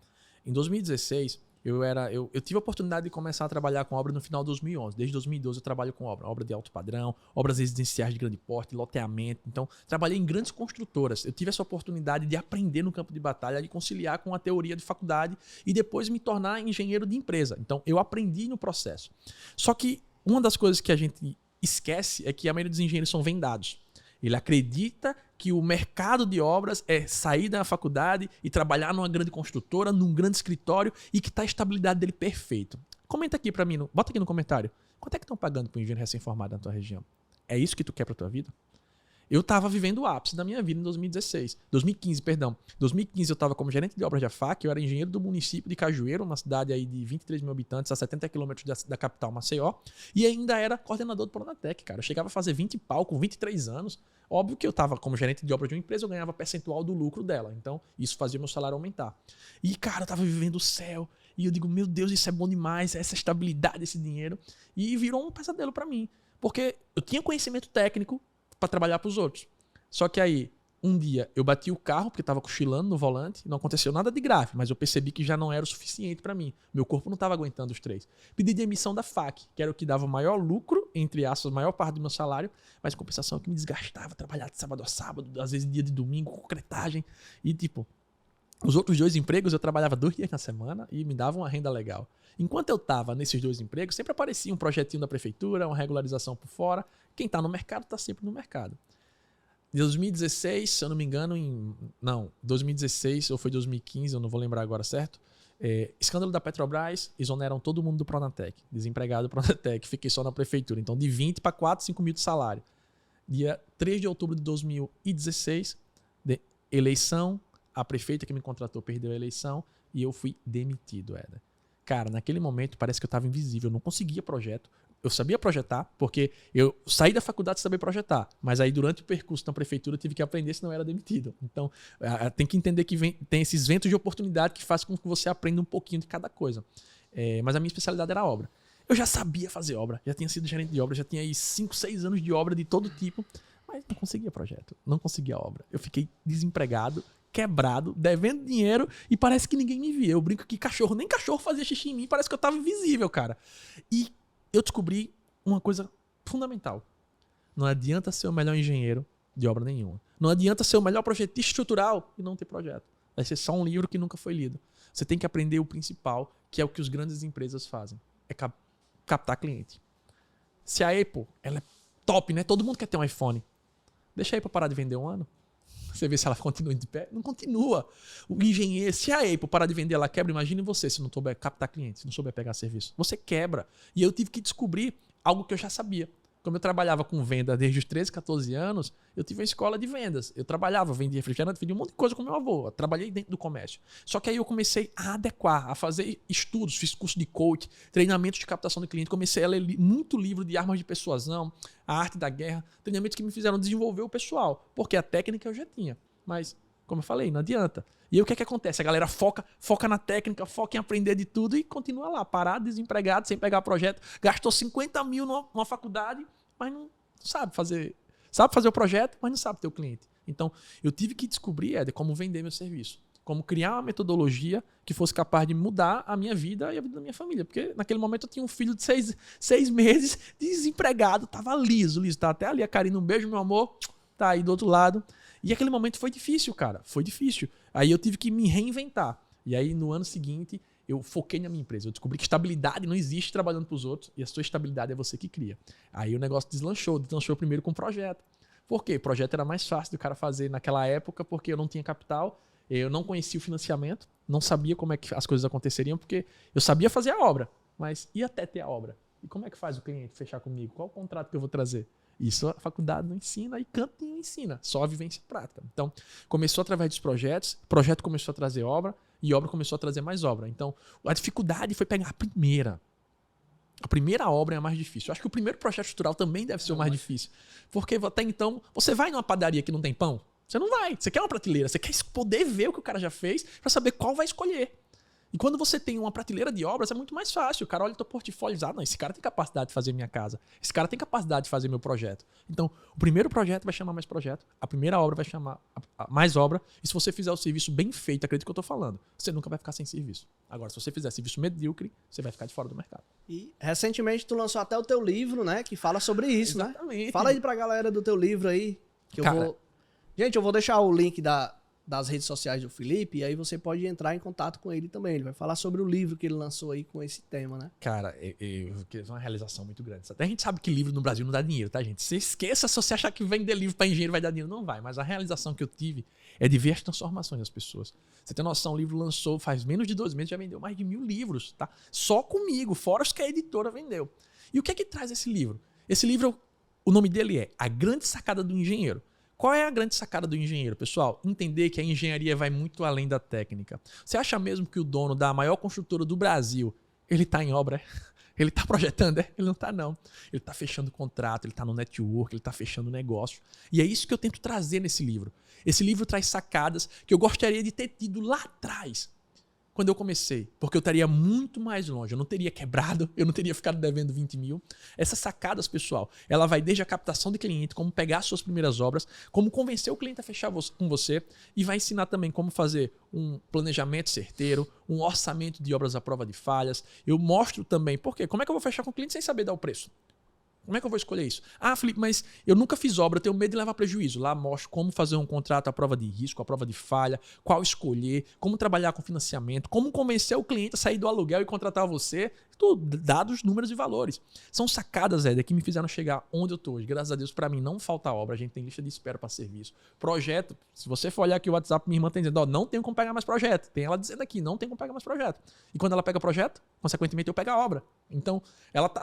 Em 2016, eu tive a oportunidade de começar a trabalhar com obra no final de 2011. Desde 2012 eu trabalho com obra de alto padrão, obras residenciais de grande porte, loteamento. Então, trabalhei em grandes construtoras. Eu tive essa oportunidade de aprender no campo de batalha, de conciliar com a teoria de faculdade e depois me tornar engenheiro de empresa. Então, eu aprendi no processo. Só que uma das coisas que a gente esquece é que a maioria dos engenheiros são vendados. Ele acredita que o mercado de obras é sair da faculdade e trabalhar numa grande construtora, num grande escritório e que tá a estabilidade dele perfeito. Comenta aqui pra mim, bota aqui no comentário. Quanto é que estão pagando para um engenheiro recém-formado na tua região? É isso que tu quer pra tua vida? Eu estava vivendo o ápice da minha vida em 2015. 2015 eu estava como gerente de obras de AFAC, eu era engenheiro do município de Cajueiro, uma cidade aí de 23 mil habitantes, a 70 quilômetros da capital Maceió, e ainda era coordenador do Pronatec, cara. Eu chegava a fazer 20 pau com 23 anos. Óbvio que eu estava como gerente de obras de uma empresa, eu ganhava percentual do lucro dela. Então, isso fazia meu salário aumentar. E, cara, eu estava vivendo o céu. E eu digo, meu Deus, isso é bom demais, essa estabilidade, esse dinheiro. E virou um pesadelo para mim. Porque eu tinha conhecimento técnico para trabalhar para os outros. Só que aí, Um dia eu bati o carro porque estava cochilando no volante, não aconteceu nada de grave, mas eu percebi que já não era o suficiente para mim. Meu corpo não estava aguentando os 3. Pedi demissão da FAC, que era o que dava o maior lucro, entre aspas, a maior parte do meu salário, mas compensação que me desgastava, trabalhar de sábado a sábado, às vezes dia de domingo, concretagem. E tipo, os outros 2 empregos eu trabalhava 2 dias na semana e me dava uma renda legal. Enquanto eu estava nesses 2 empregos, sempre aparecia um projetinho da prefeitura, uma regularização por fora. Quem está no mercado está sempre no mercado. Em 2016, se eu não me engano, 2016 ou foi 2015, eu não vou lembrar agora, certo? Escândalo da Petrobras, exoneram todo mundo do Pronatec, desempregado do Pronatec, fiquei só na prefeitura. Então, de 20 para 4, 5 mil de salário. Dia 3 de outubro de 2016, eleição, a prefeita que me contratou perdeu a eleição e eu fui demitido, Éder. Cara, naquele momento parece que eu estava invisível, eu não conseguia projeto. Eu sabia projetar, porque eu saí da faculdade sem saber projetar. Mas aí, durante o percurso na prefeitura, eu tive que aprender, senão eu era demitido. Então, tem que entender que tem esses ventos de oportunidade que fazem com que você aprenda um pouquinho de cada coisa. Mas a minha especialidade era a obra. Eu já sabia fazer obra, já tinha sido gerente de obra, já tinha aí 5, 6 anos de obra de todo tipo, mas não conseguia projeto, não conseguia obra. Eu fiquei desempregado, quebrado, devendo dinheiro e parece que ninguém me via. Eu brinco que nem cachorro fazia xixi em mim, parece que eu tava invisível, cara. E eu descobri uma coisa fundamental. Não adianta ser o melhor engenheiro de obra nenhuma. Não adianta ser o melhor projetista estrutural e não ter projeto. Vai ser só um livro que nunca foi lido. Você tem que aprender o principal, que é o que as grandes empresas fazem. É captar cliente. Se a Apple, ela é top, né? Todo mundo quer ter um iPhone. Deixa a Apple parar de vender um ano. Você vê se ela continua de pé. Não continua. O engenheiro, se a Apple parar de vender, ela quebra. Imagine você se não souber captar clientes, se não souber pegar serviço. Você quebra. E eu tive que descobrir algo que eu já sabia. Como eu trabalhava com venda desde os 13, 14 anos, eu tive uma escola de vendas. Eu trabalhava, vendia refrigerante, vendia um monte de coisa com meu avô. Eu trabalhei dentro do comércio. Só que aí eu comecei a adequar, a fazer estudos, fiz curso de coach, treinamentos de captação de cliente, comecei a ler muito livro de armas de persuasão, a arte da guerra, treinamentos que me fizeram desenvolver o pessoal, porque a técnica eu já tinha. Mas, como eu falei, não adianta. E aí o que é que acontece? A galera foca na técnica, foca em aprender de tudo e continua lá, parado, desempregado, sem pegar projeto, gastou 50 mil numa faculdade, mas não sabe fazer. Sabe fazer o projeto, mas não sabe ter o cliente. Então, eu tive que descobrir, Éder, como vender meu serviço. Como criar uma metodologia que fosse capaz de mudar a minha vida e a vida da minha família. Porque naquele momento eu tinha um filho de 6 meses, desempregado, tava liso. Tá até ali a Karina, um beijo, meu amor, tá aí do outro lado. E aquele momento foi difícil, cara, foi difícil. Aí eu tive que me reinventar. E aí no ano seguinte eu foquei na minha empresa. Eu descobri que estabilidade não existe trabalhando para os outros e a sua estabilidade é você que cria. Aí o negócio deslanchou primeiro com projeto. Por quê? O projeto era mais fácil do cara fazer naquela época porque eu não tinha capital, eu não conhecia o financiamento, não sabia como é que as coisas aconteceriam, porque eu sabia fazer a obra, mas ia até ter a obra. E como é que faz o cliente fechar comigo? Qual o contrato que eu vou trazer? Isso a faculdade não ensina e canto não ensina, só a vivência prática. Então, começou através dos projetos, o projeto começou a trazer obra e obra começou a trazer mais obra. Então, a dificuldade foi pegar a primeira. A primeira obra é a mais difícil. Eu acho que o primeiro projeto estrutural também deve ser o mais difícil. Porque até então, você vai numa padaria que não tem pão? Você não vai. Você quer uma prateleira, você quer poder ver o que o cara já fez para saber qual vai escolher. E quando você tem uma prateleira de obras, é muito mais fácil. O cara olha o teu portfólio e diz, não, esse cara tem capacidade de fazer minha casa. Esse cara tem capacidade de fazer meu projeto. Então, o primeiro projeto vai chamar mais projeto. A primeira obra vai chamar mais obra. E se você fizer o serviço bem feito, acredito que eu estou falando, você nunca vai ficar sem serviço. Agora, se você fizer serviço medíocre, você vai ficar de fora do mercado. E, recentemente, tu lançou até o teu livro, né? Que fala sobre isso, exatamente, né? Fala aí pra galera do teu livro aí. Que eu vou... Gente, eu vou deixar o link das redes sociais do Felipe, e aí você pode entrar em contato com ele também. Ele vai falar sobre o livro que ele lançou aí com esse tema, né? Cara, é uma realização muito grande. Até a gente sabe que livro no Brasil não dá dinheiro, tá, gente? Você esqueça se você achar que vender livro para engenheiro vai dar dinheiro. Não vai, mas a realização que eu tive é de ver as transformações das pessoas. Você tem noção, o livro lançou faz menos de 2 meses, já vendeu mais de 1000 livros, tá? Só comigo, fora os que a editora vendeu. E o que é que traz esse livro? Esse livro, o nome dele é A Grande Sacada do Engenheiro. Qual é a grande sacada do engenheiro, pessoal? Entender que a engenharia vai muito além da técnica. Você acha mesmo que o dono da maior construtora do Brasil, ele está em obra? Ele está projetando? Ele não está, não. Ele está fechando contrato, ele está no network, ele está fechando negócio. E é isso que eu tento trazer nesse livro. Esse livro traz sacadas que eu gostaria de ter tido lá atrás. quando eu comecei, porque eu estaria muito mais longe, eu não teria quebrado, eu não teria ficado devendo 20 mil. Essas sacadas, pessoal, ela vai desde a captação de cliente, como pegar as suas primeiras obras, como convencer o cliente a fechar com você, e vai ensinar também como fazer um planejamento certeiro, um orçamento de obras à prova de falhas. Eu mostro também, por quê? Como é que eu vou fechar com o cliente sem saber dar o preço? Como é que eu vou escolher isso? Ah, Felipe, mas eu nunca fiz obra, eu tenho medo de levar prejuízo. Lá mostro como fazer um contrato à prova de risco, à prova de falha, qual escolher, como trabalhar com financiamento, como convencer o cliente a sair do aluguel e contratar você. Tudo, dados, números e valores. São sacadas, Éder, que me fizeram chegar onde eu estou hoje. Graças a Deus, para mim, não falta obra. A gente tem lista de espera para serviço. Projeto, se você for olhar aqui o WhatsApp, minha irmã tem dizendo, não tenho como pegar mais projeto. Tem ela dizendo aqui, não tenho como pegar mais projeto. E quando ela pega projeto, consequentemente eu pego a obra. Então,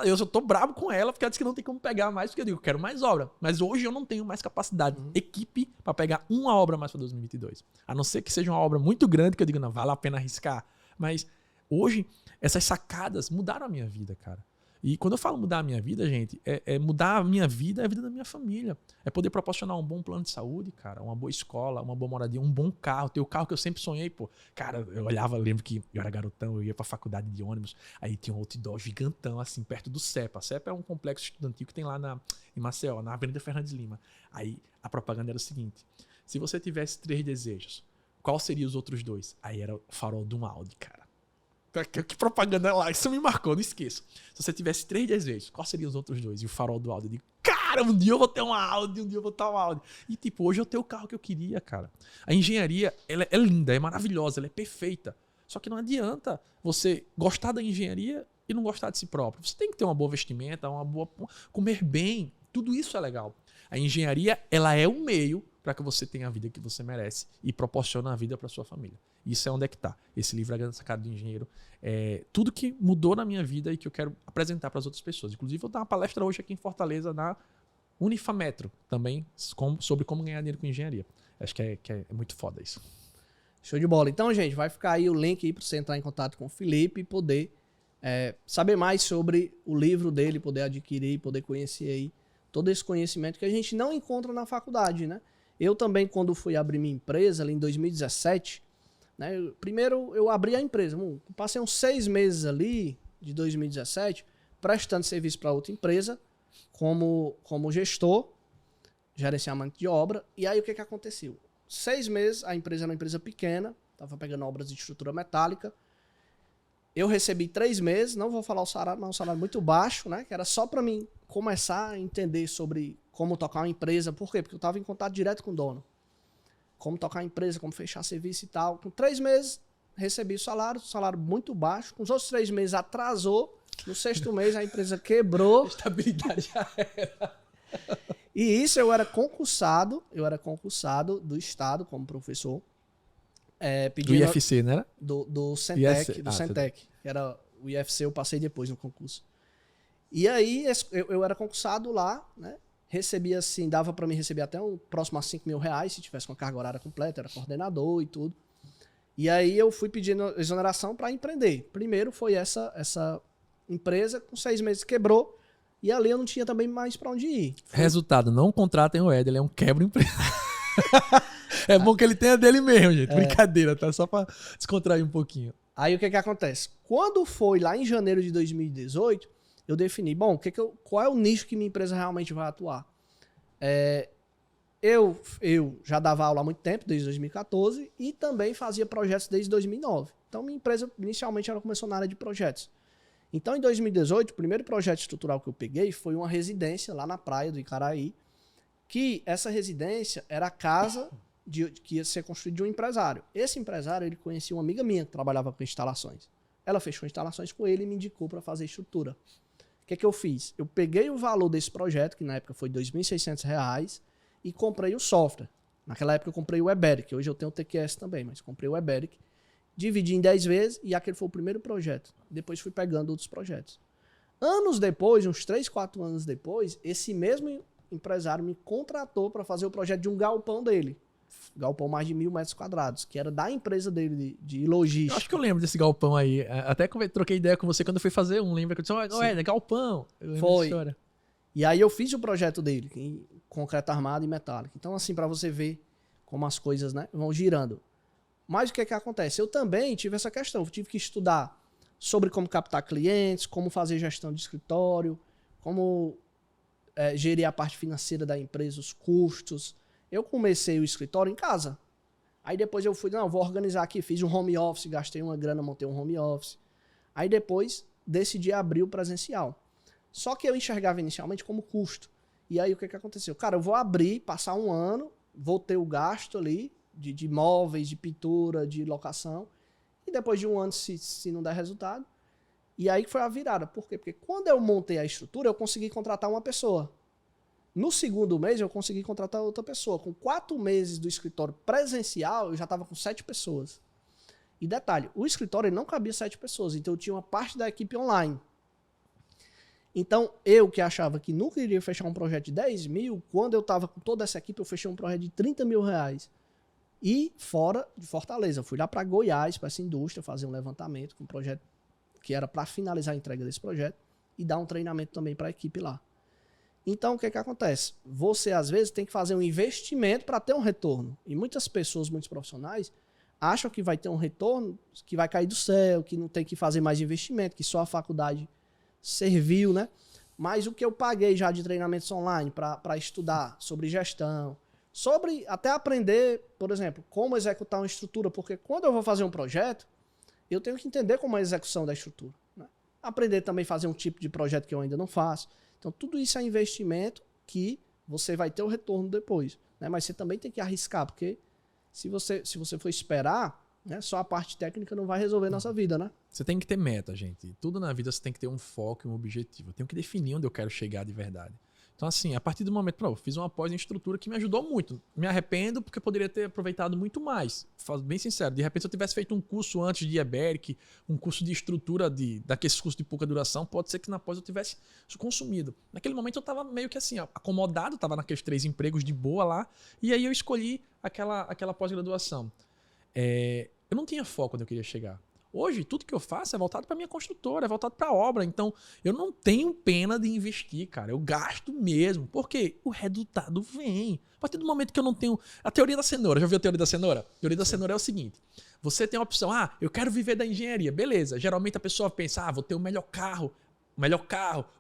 eu só tô bravo com ela, porque ela disse que não tem como pegar mais, porque eu digo, quero mais obra. Mas hoje eu não tenho mais capacidade, equipe, para pegar uma obra mais para 2022. A não ser que seja uma obra muito grande, que eu digo, não, vale a pena arriscar. Mas hoje, essas sacadas mudaram a minha vida, cara. E quando eu falo mudar a minha vida, gente, mudar a minha vida é a vida da minha família. É poder proporcionar um bom plano de saúde, cara, uma boa escola, uma boa moradia, um bom carro, ter o carro que eu sempre sonhei, pô. Cara, eu olhava, eu lembro que eu era garotão, eu ia pra faculdade de ônibus, aí tinha um outdoor gigantão, assim, perto do CEPA. A CEPA é um complexo estudantil que tem lá em Maceió, na Avenida Fernandes Lima. Aí a propaganda era o seguinte, se você tivesse 3 desejos, qual seriam os outros 2? Aí era o farol de um Audi, cara. Que propaganda é lá? Isso me marcou, não esqueço. Se você tivesse 3 desejos, quais seriam os outros 2? E o farol do Audi. Eu digo, cara, um dia eu vou ter um Audi, um dia eu vou ter um Audi. E tipo, hoje eu tenho o carro que eu queria, cara. A engenharia, ela é linda, é maravilhosa, ela é perfeita. Só que não adianta você gostar da engenharia e não gostar de si próprio. Você tem que ter uma boa vestimenta, comer bem. Tudo isso é legal. A engenharia, ela é um meio para que você tenha a vida que você merece e proporciona a vida para sua família. Isso é onde é que está. Esse livro, A Grande Sacada do Engenheiro, é tudo que mudou na minha vida e que eu quero apresentar para as outras pessoas. Inclusive, eu vou dar uma palestra hoje aqui em Fortaleza, na Unifametro, também, sobre como ganhar dinheiro com engenharia. Acho que é muito foda isso. Show de bola. Então, gente, vai ficar aí o link aí para você entrar em contato com o Felipe e poder saber mais sobre o livro dele, poder adquirir, poder conhecer aí todo esse conhecimento que a gente não encontra na faculdade, né? Eu também, quando fui abrir minha empresa, ali em 2017, né, primeiro eu abri a empresa. Passei uns 6 meses ali, de 2017, prestando serviço para outra empresa, como gestor, gerenciamento de obra. E aí o que aconteceu? 6 meses, a empresa era uma empresa pequena, estava pegando obras de estrutura metálica. Eu recebi 3 meses, não vou falar o salário, mas um salário muito baixo, né? Que era só para mim começar a entender sobre como tocar uma empresa. Por quê? Porque eu estava em contato direto com o dono. Como tocar uma empresa, como fechar serviço e tal. Com 3 meses, recebi o salário muito baixo. Com os outros 3 meses, atrasou. No 6º mês, a empresa quebrou. A estabilidade já era. E isso eu era concursado do Estado como professor. Do IFC, né? Do Centec, Centec. Que era o IFC, eu passei depois no concurso. E aí, eu era concursado lá, né? Recebia assim, dava para mim receber até próximo a 5 mil reais, se tivesse uma carga horária completa, era coordenador e tudo. E aí eu fui pedindo exoneração para empreender. Primeiro foi essa empresa, com 6 meses quebrou, e ali eu não tinha também mais para onde ir. Resultado, não contratem o Ed, ele é um quebra-empresa. É bom que ele tenha dele mesmo, gente. Brincadeira, tá? Só pra descontrair um pouquinho. Aí o que acontece? Quando foi lá em janeiro de 2018, eu defini, bom, qual é o nicho que minha empresa realmente vai atuar? Eu já dava aula há muito tempo, desde 2014, e também fazia projetos desde 2009. Então minha empresa, inicialmente, ela começou na área de projetos. Então em 2018, o primeiro projeto estrutural que eu peguei foi uma residência lá na praia do Icaraí, que essa residência era a casa que ia ser construída de um empresário. Esse empresário, ele conhecia uma amiga minha que trabalhava com instalações. Ela fechou instalações com ele e me indicou para fazer estrutura. O que eu fiz? Eu peguei o valor desse projeto, que na época foi R$ 2.600, e comprei o software. Naquela época eu comprei o Eberic, hoje eu tenho o TQS também, mas comprei o Eberic, dividi em 10 vezes e aquele foi o primeiro projeto. Depois fui pegando outros projetos. Anos depois, uns 3, 4 anos depois, esse mesmo empresário me contratou para fazer o projeto de um galpão dele. Galpão mais de 1.000 metros quadrados, que era da empresa dele de logística. Eu acho que eu lembro desse galpão aí. Até troquei ideia com você quando eu fui fazer um. Lembra que eu disse, é galpão. Foi. E aí eu fiz o projeto dele, em concreto armado e metálico. Então, assim, para você ver como as coisas, né, vão girando. Mas o que é que acontece? Eu também tive essa questão. Eu tive que estudar sobre como captar clientes, como fazer gestão de escritório, como gerir a parte financeira da empresa, os custos. Eu comecei o escritório em casa. Aí depois eu fui, não, vou organizar aqui. Fiz um home office, gastei uma grana, montei um home office. Aí depois decidi abrir o presencial. Só que eu enxergava inicialmente como custo. E aí o que aconteceu? Cara, eu vou abrir, passar um ano, vou ter o gasto ali de móveis, de pintura, de locação. E depois de um ano, se não der resultado. E aí que foi a virada. Por quê? Porque quando eu montei a estrutura, eu consegui contratar uma pessoa. No segundo mês, eu consegui contratar outra pessoa. Com 4 meses do escritório presencial, eu já estava com 7 pessoas. E detalhe, o escritório ele não cabia 7 pessoas, então eu tinha uma parte da equipe online. Então, eu que achava que nunca iria fechar um projeto de 10 mil, quando eu estava com toda essa equipe, eu fechei um projeto de 30 mil reais. E fora de Fortaleza, eu fui lá para Goiás, para essa indústria, fazer um levantamento com um projeto que era para finalizar a entrega desse projeto e dar um treinamento também para a equipe lá. Então, o que acontece? Você, às vezes, tem que fazer um investimento para ter um retorno. E muitas pessoas, muitos profissionais, acham que vai ter um retorno que vai cair do céu, que não tem que fazer mais investimento, que só a faculdade serviu, né? Mas o que eu paguei já de treinamentos online para estudar sobre gestão, sobre até aprender, por exemplo, como executar uma estrutura, porque quando eu vou fazer um projeto, eu tenho que entender como é a execução da estrutura, né? Aprender também a fazer um tipo de projeto que eu ainda não faço. Então, tudo isso é investimento que você vai ter o retorno depois, né? Mas você também tem que arriscar, porque se você for esperar, né, só a parte técnica não vai resolver a nossa vida, né? Você tem que ter meta, gente. Tudo na vida você tem que ter um foco e um objetivo. Eu tenho que definir onde eu quero chegar de verdade. Então, assim, a partir do momento... eu fiz uma pós em estrutura que me ajudou muito. Me arrependo porque eu poderia ter aproveitado muito mais. Falo bem sincero. De repente, se eu tivesse feito um curso antes de Eberic, um curso de estrutura daqueles cursos de pouca duração, pode ser que na pós eu tivesse consumido. Naquele momento eu estava meio que assim, acomodado, estava naqueles 3 empregos de boa lá, e aí eu escolhi aquela pós-graduação. Eu não tinha foco onde eu queria chegar. Hoje, tudo que eu faço é voltado para minha construtora, é voltado para a obra. Então, eu não tenho pena de investir, cara. Eu gasto mesmo. Porque o resultado vem. A partir do momento que eu não tenho... A teoria da cenoura. Já viu a teoria da cenoura? A teoria da cenoura é o seguinte. Você tem a opção, eu quero viver da engenharia. Beleza. Geralmente a pessoa pensa, vou ter o melhor carro,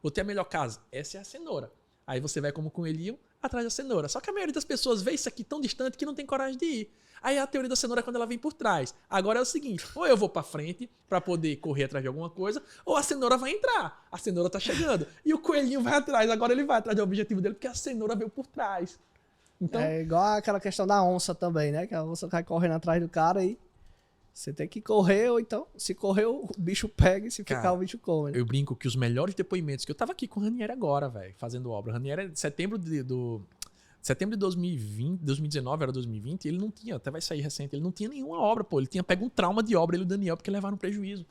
vou ter a melhor casa. Essa é a cenoura. Aí você vai como coelhinho atrás da cenoura. Só que a maioria das pessoas vê isso aqui tão distante que não tem coragem de ir. Aí a teoria da cenoura é quando ela vem por trás. Agora é o seguinte, ou eu vou pra frente pra poder correr atrás de alguma coisa, ou a cenoura vai entrar. A cenoura tá chegando. E o coelhinho vai atrás. Agora ele vai atrás do objetivo dele porque a cenoura veio por trás. Então... É igual aquela questão da onça também, né? Que a onça vai correndo atrás do cara e você tem que correr, ou então, se correr, o bicho pega e se ficar, o bicho come. Eu brinco que os melhores depoimentos, que eu tava aqui com o Ranieri agora, velho, fazendo obra. O Ranieri é de setembro de 2020, 2019 era 2020, ele não tinha, até vai sair recente, ele não tinha nenhuma obra, pô. Ele tinha pego um trauma de obra, ele e o Daniel, porque levaram prejuízo.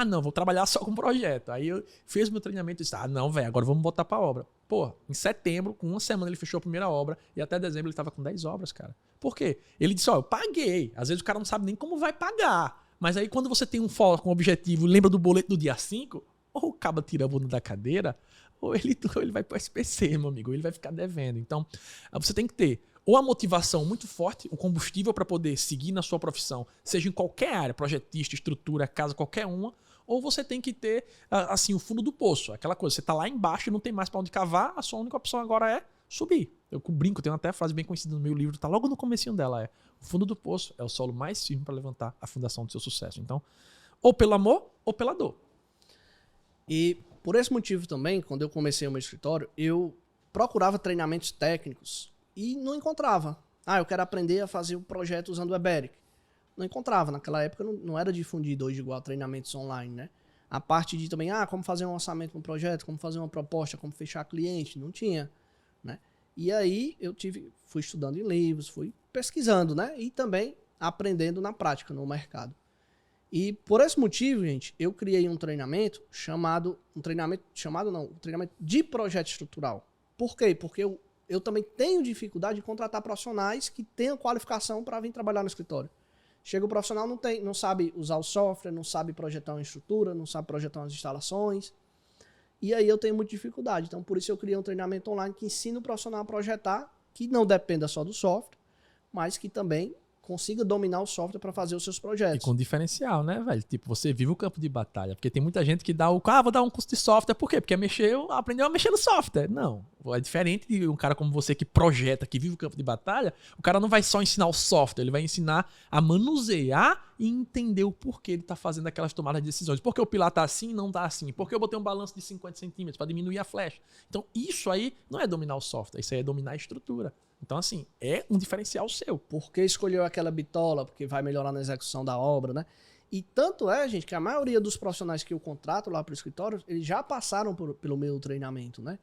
Não, vou trabalhar só com projeto. Aí eu fiz meu treinamento e disse, não, velho, agora vamos botar pra obra. Pô, em setembro, com uma semana ele fechou a primeira obra e até dezembro ele tava com 10 obras, cara. Por quê? Ele disse, eu paguei. Às vezes o cara não sabe nem como vai pagar. Mas aí quando você tem um foco, um objetivo, lembra do boleto do dia 5, ou o cabo tira a bunda da cadeira, ou ele vai pro SPC, meu amigo, ou ele vai ficar devendo. Então, você tem que ter ou a motivação muito forte, o combustível para poder seguir na sua profissão, seja em qualquer área, projetista, estrutura, casa, qualquer uma, ou você tem que ter, assim, o fundo do poço. Aquela coisa, você tá lá embaixo e não tem mais para onde cavar, a sua única opção agora é subir. Eu brinco, tem até a frase bem conhecida no meu livro, tá logo no comecinho dela, o fundo do poço é o solo mais firme para levantar a fundação do seu sucesso. Então, ou pelo amor, ou pela dor. E por esse motivo também, quando eu comecei o meu escritório, eu procurava treinamentos técnicos e não encontrava. Eu quero aprender a fazer o projeto usando o Eberic. Não encontrava. Naquela época não era difundido hoje igual treinamentos online, né? A parte de também, como fazer um orçamento no projeto, como fazer uma proposta, como fechar cliente, não tinha, né? E aí eu fui estudando em livros, fui pesquisando, né? E também aprendendo na prática, no mercado. E por esse motivo, gente, eu criei um treinamento um treinamento de projeto estrutural. Por quê? Porque eu também tenho dificuldade de contratar profissionais que tenham qualificação para vir trabalhar no escritório. Chega o profissional, não sabe usar o software, não sabe projetar uma estrutura, não sabe projetar umas instalações. E aí eu tenho muita dificuldade. Então, por isso eu criei um treinamento online que ensina o profissional a projetar, que não dependa só do software, mas que também consiga dominar o software para fazer os seus E projetos. com diferencial, né, velho? Tipo, você vive o campo de batalha. Porque tem muita gente que dá vou dar um curso de software. Por quê? Porque aprendeu a mexer no software. Não. É diferente de um cara como você que projeta, que vive o campo de batalha. O cara não vai só ensinar o software, ele vai ensinar a manusear e entender o porquê ele tá fazendo aquelas tomadas de decisões. Por que o pilar tá assim e não tá assim? Por que eu botei um balanço de 50 centímetros para diminuir a flecha? Então, isso aí não é dominar o software, isso aí é dominar a estrutura. Então, assim, é um diferencial seu. Por que escolheu aquela bitola? Porque vai melhorar na execução da obra, né? E tanto é, gente, que a maioria dos profissionais que eu contrato lá para o escritório, eles já passaram pelo meu treinamento, né?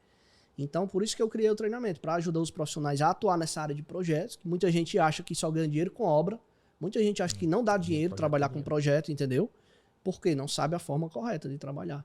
Então, por isso que eu criei o treinamento, para ajudar os profissionais a atuar nessa área de projetos, que muita gente acha que só ganha dinheiro com obra, muita gente acha que não dá dinheiro trabalhar com projeto, entendeu? Porque não sabe a forma correta de trabalhar.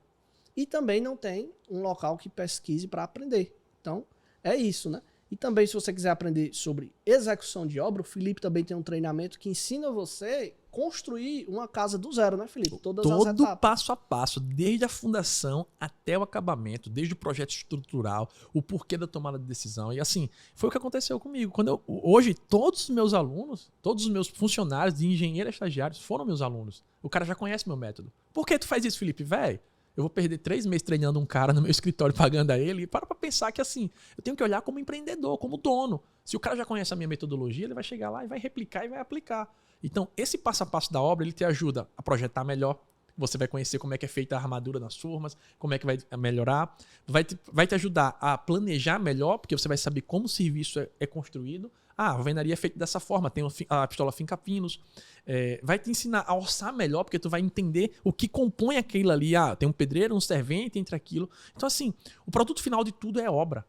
E também não tem um local que pesquise para aprender. Então, é isso, né? E também, se você quiser aprender sobre execução de obra, o Felipe também tem um treinamento que ensina você a construir uma casa do zero, né, Felipe? Todas as Todo etapas. passo a passo, desde a fundação até o acabamento, desde o projeto estrutural, o porquê da tomada de decisão. E assim, foi o que aconteceu comigo. Hoje, todos os meus alunos, todos os meus funcionários de engenheiro estagiários foram meus alunos. O cara já conhece meu método. Por que tu faz isso, Felipe? Véi, eu vou perder 3 meses treinando um cara no meu escritório, pagando a ele. E para pra pensar que assim, eu tenho que olhar como empreendedor, como dono. Se o cara já conhece a minha metodologia, ele vai chegar lá e vai replicar e vai aplicar. Então, esse passo a passo da obra, ele te ajuda a projetar melhor. Você vai conhecer como é que é feita a armadura das formas, como é que vai melhorar. Vai te ajudar a planejar melhor, porque você vai saber como o serviço é construído. A alvenaria é feita dessa forma, tem a pistola finca-pinos. Vai te ensinar a orçar melhor, porque tu vai entender o que compõe aquilo ali. Tem um pedreiro, um servente entre aquilo. Então, assim, o produto final de tudo é obra.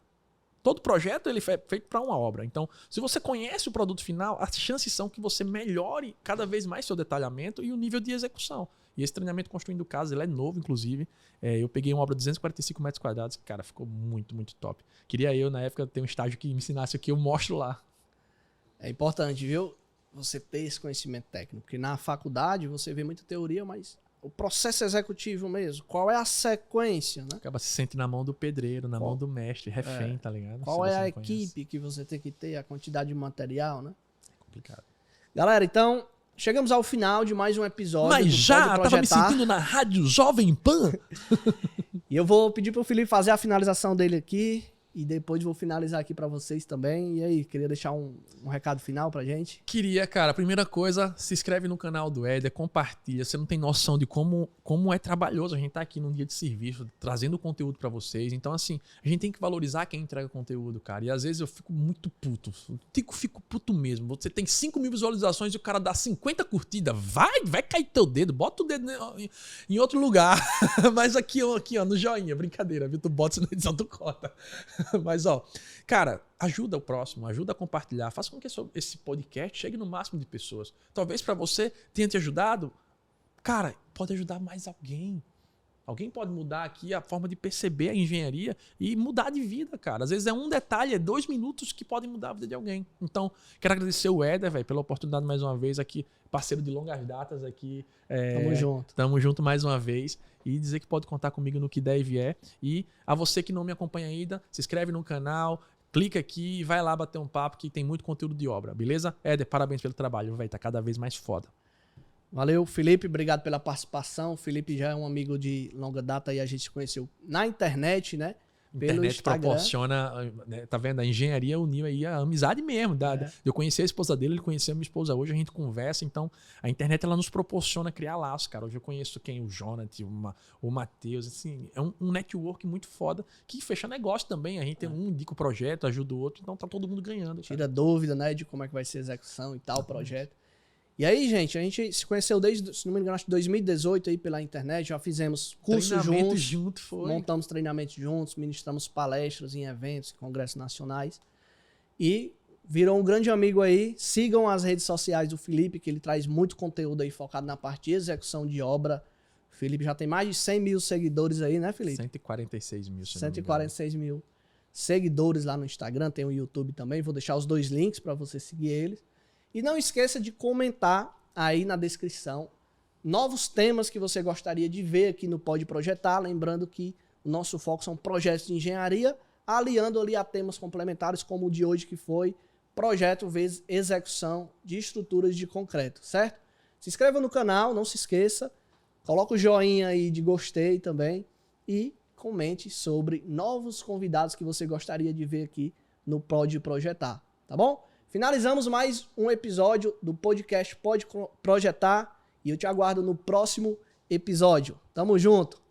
Todo projeto ele é feito para uma obra. Então, se você conhece o produto final, as chances são que você melhore cada vez mais seu detalhamento e o nível de execução. E esse treinamento Construindo Casas, ele é novo, inclusive. Eu peguei uma obra de 245 metros quadrados, que, cara, ficou muito, muito top. Queria eu, na época, ter um estágio que me ensinasse o que eu mostro lá. É importante, viu? Você ter esse conhecimento técnico. Porque na faculdade você vê muita teoria, mas o processo executivo mesmo, qual é a sequência, né? Acaba se sente na mão do pedreiro, na mão do mestre, refém, tá ligado? Qual é a equipe que você tem que ter, a quantidade de material, né? É complicado. Galera, então, chegamos ao final de mais um episódio. Mas já tava me sentindo na Rádio Jovem Pan. E eu vou pedir pro Felipe fazer a finalização dele aqui. E depois vou finalizar aqui pra vocês também. E aí, queria deixar um recado final pra gente? Queria, cara. Primeira coisa, se inscreve no canal do Éder, compartilha. Você não tem noção de como é trabalhoso a gente tá aqui num dia de serviço, trazendo conteúdo pra vocês. Então, assim, a gente tem que valorizar quem entrega conteúdo, cara. E às vezes eu fico muito puto. Fico puto mesmo. Você tem 5 mil visualizações e o cara dá 50 curtidas. Vai cair teu dedo. Bota o dedo em outro lugar. Mas aqui, ó, no joinha. Brincadeira, viu? Tu bota isso na edição, tu corta. Mas, ó, cara, ajuda o próximo, ajuda a compartilhar, faça com que esse podcast chegue no máximo de pessoas. Talvez para você tenha te ajudado, cara, pode ajudar mais alguém. Alguém pode mudar aqui a forma de perceber a engenharia e mudar de vida, cara. Às vezes é um detalhe, é 2 minutos que podem mudar a vida de alguém. Então, quero agradecer o Éder, velho, pela oportunidade mais uma vez aqui, parceiro de longas datas aqui. Tamo junto. Tamo junto mais uma vez. E dizer que pode contar comigo no que der e vier. E a você que não me acompanha ainda, se inscreve no canal, clica aqui e vai lá bater um papo que tem muito conteúdo de obra, beleza? Éder, parabéns pelo trabalho, vai estar cada vez mais foda. Valeu, Felipe, obrigado pela participação. O Felipe já é um amigo de longa data e a gente se conheceu na internet, né? Pelo internet Instagram. proporciona, né, tá vendo? A engenharia uniu aí a amizade mesmo. Eu conheci a esposa dele, ele conheceu a minha esposa hoje, a gente conversa. Então, a internet ela nos proporciona criar laços, cara. Hoje eu conheço o Jonathan, o Matheus, assim, é um network muito foda que fecha negócio também. A gente tem um indica o projeto, ajuda o outro, então tá todo mundo ganhando. Cara. Tira dúvida, né, de como é que vai ser a execução e tal, o projeto. E aí, gente, a gente se conheceu desde, se não me engano, acho que 2018 aí pela internet, já fizemos cursos juntos, montamos treinamentos juntos, ministramos palestras em eventos, congressos nacionais e virou um grande amigo aí. Sigam as redes sociais do Felipe, que ele traz muito conteúdo aí focado na parte de execução de obra. O Felipe já tem mais de 100 mil seguidores aí, né, Felipe? 146 mil. 146 mil seguidores lá no Instagram, tem o YouTube também, vou deixar os 2 links para você seguir eles. E não esqueça de comentar aí na descrição novos temas que você gostaria de ver aqui no Pode Projetar. Lembrando que o nosso foco são projetos de engenharia, aliando ali a temas complementares como o de hoje, que foi projeto vezes execução de estruturas de concreto, certo? Se inscreva no canal, não se esqueça. Coloca o joinha aí de gostei também. E comente sobre novos convidados que você gostaria de ver aqui no Pode Projetar, tá bom? Finalizamos mais um episódio do podcast Pode Projetar e eu te aguardo no próximo episódio. Tamo junto!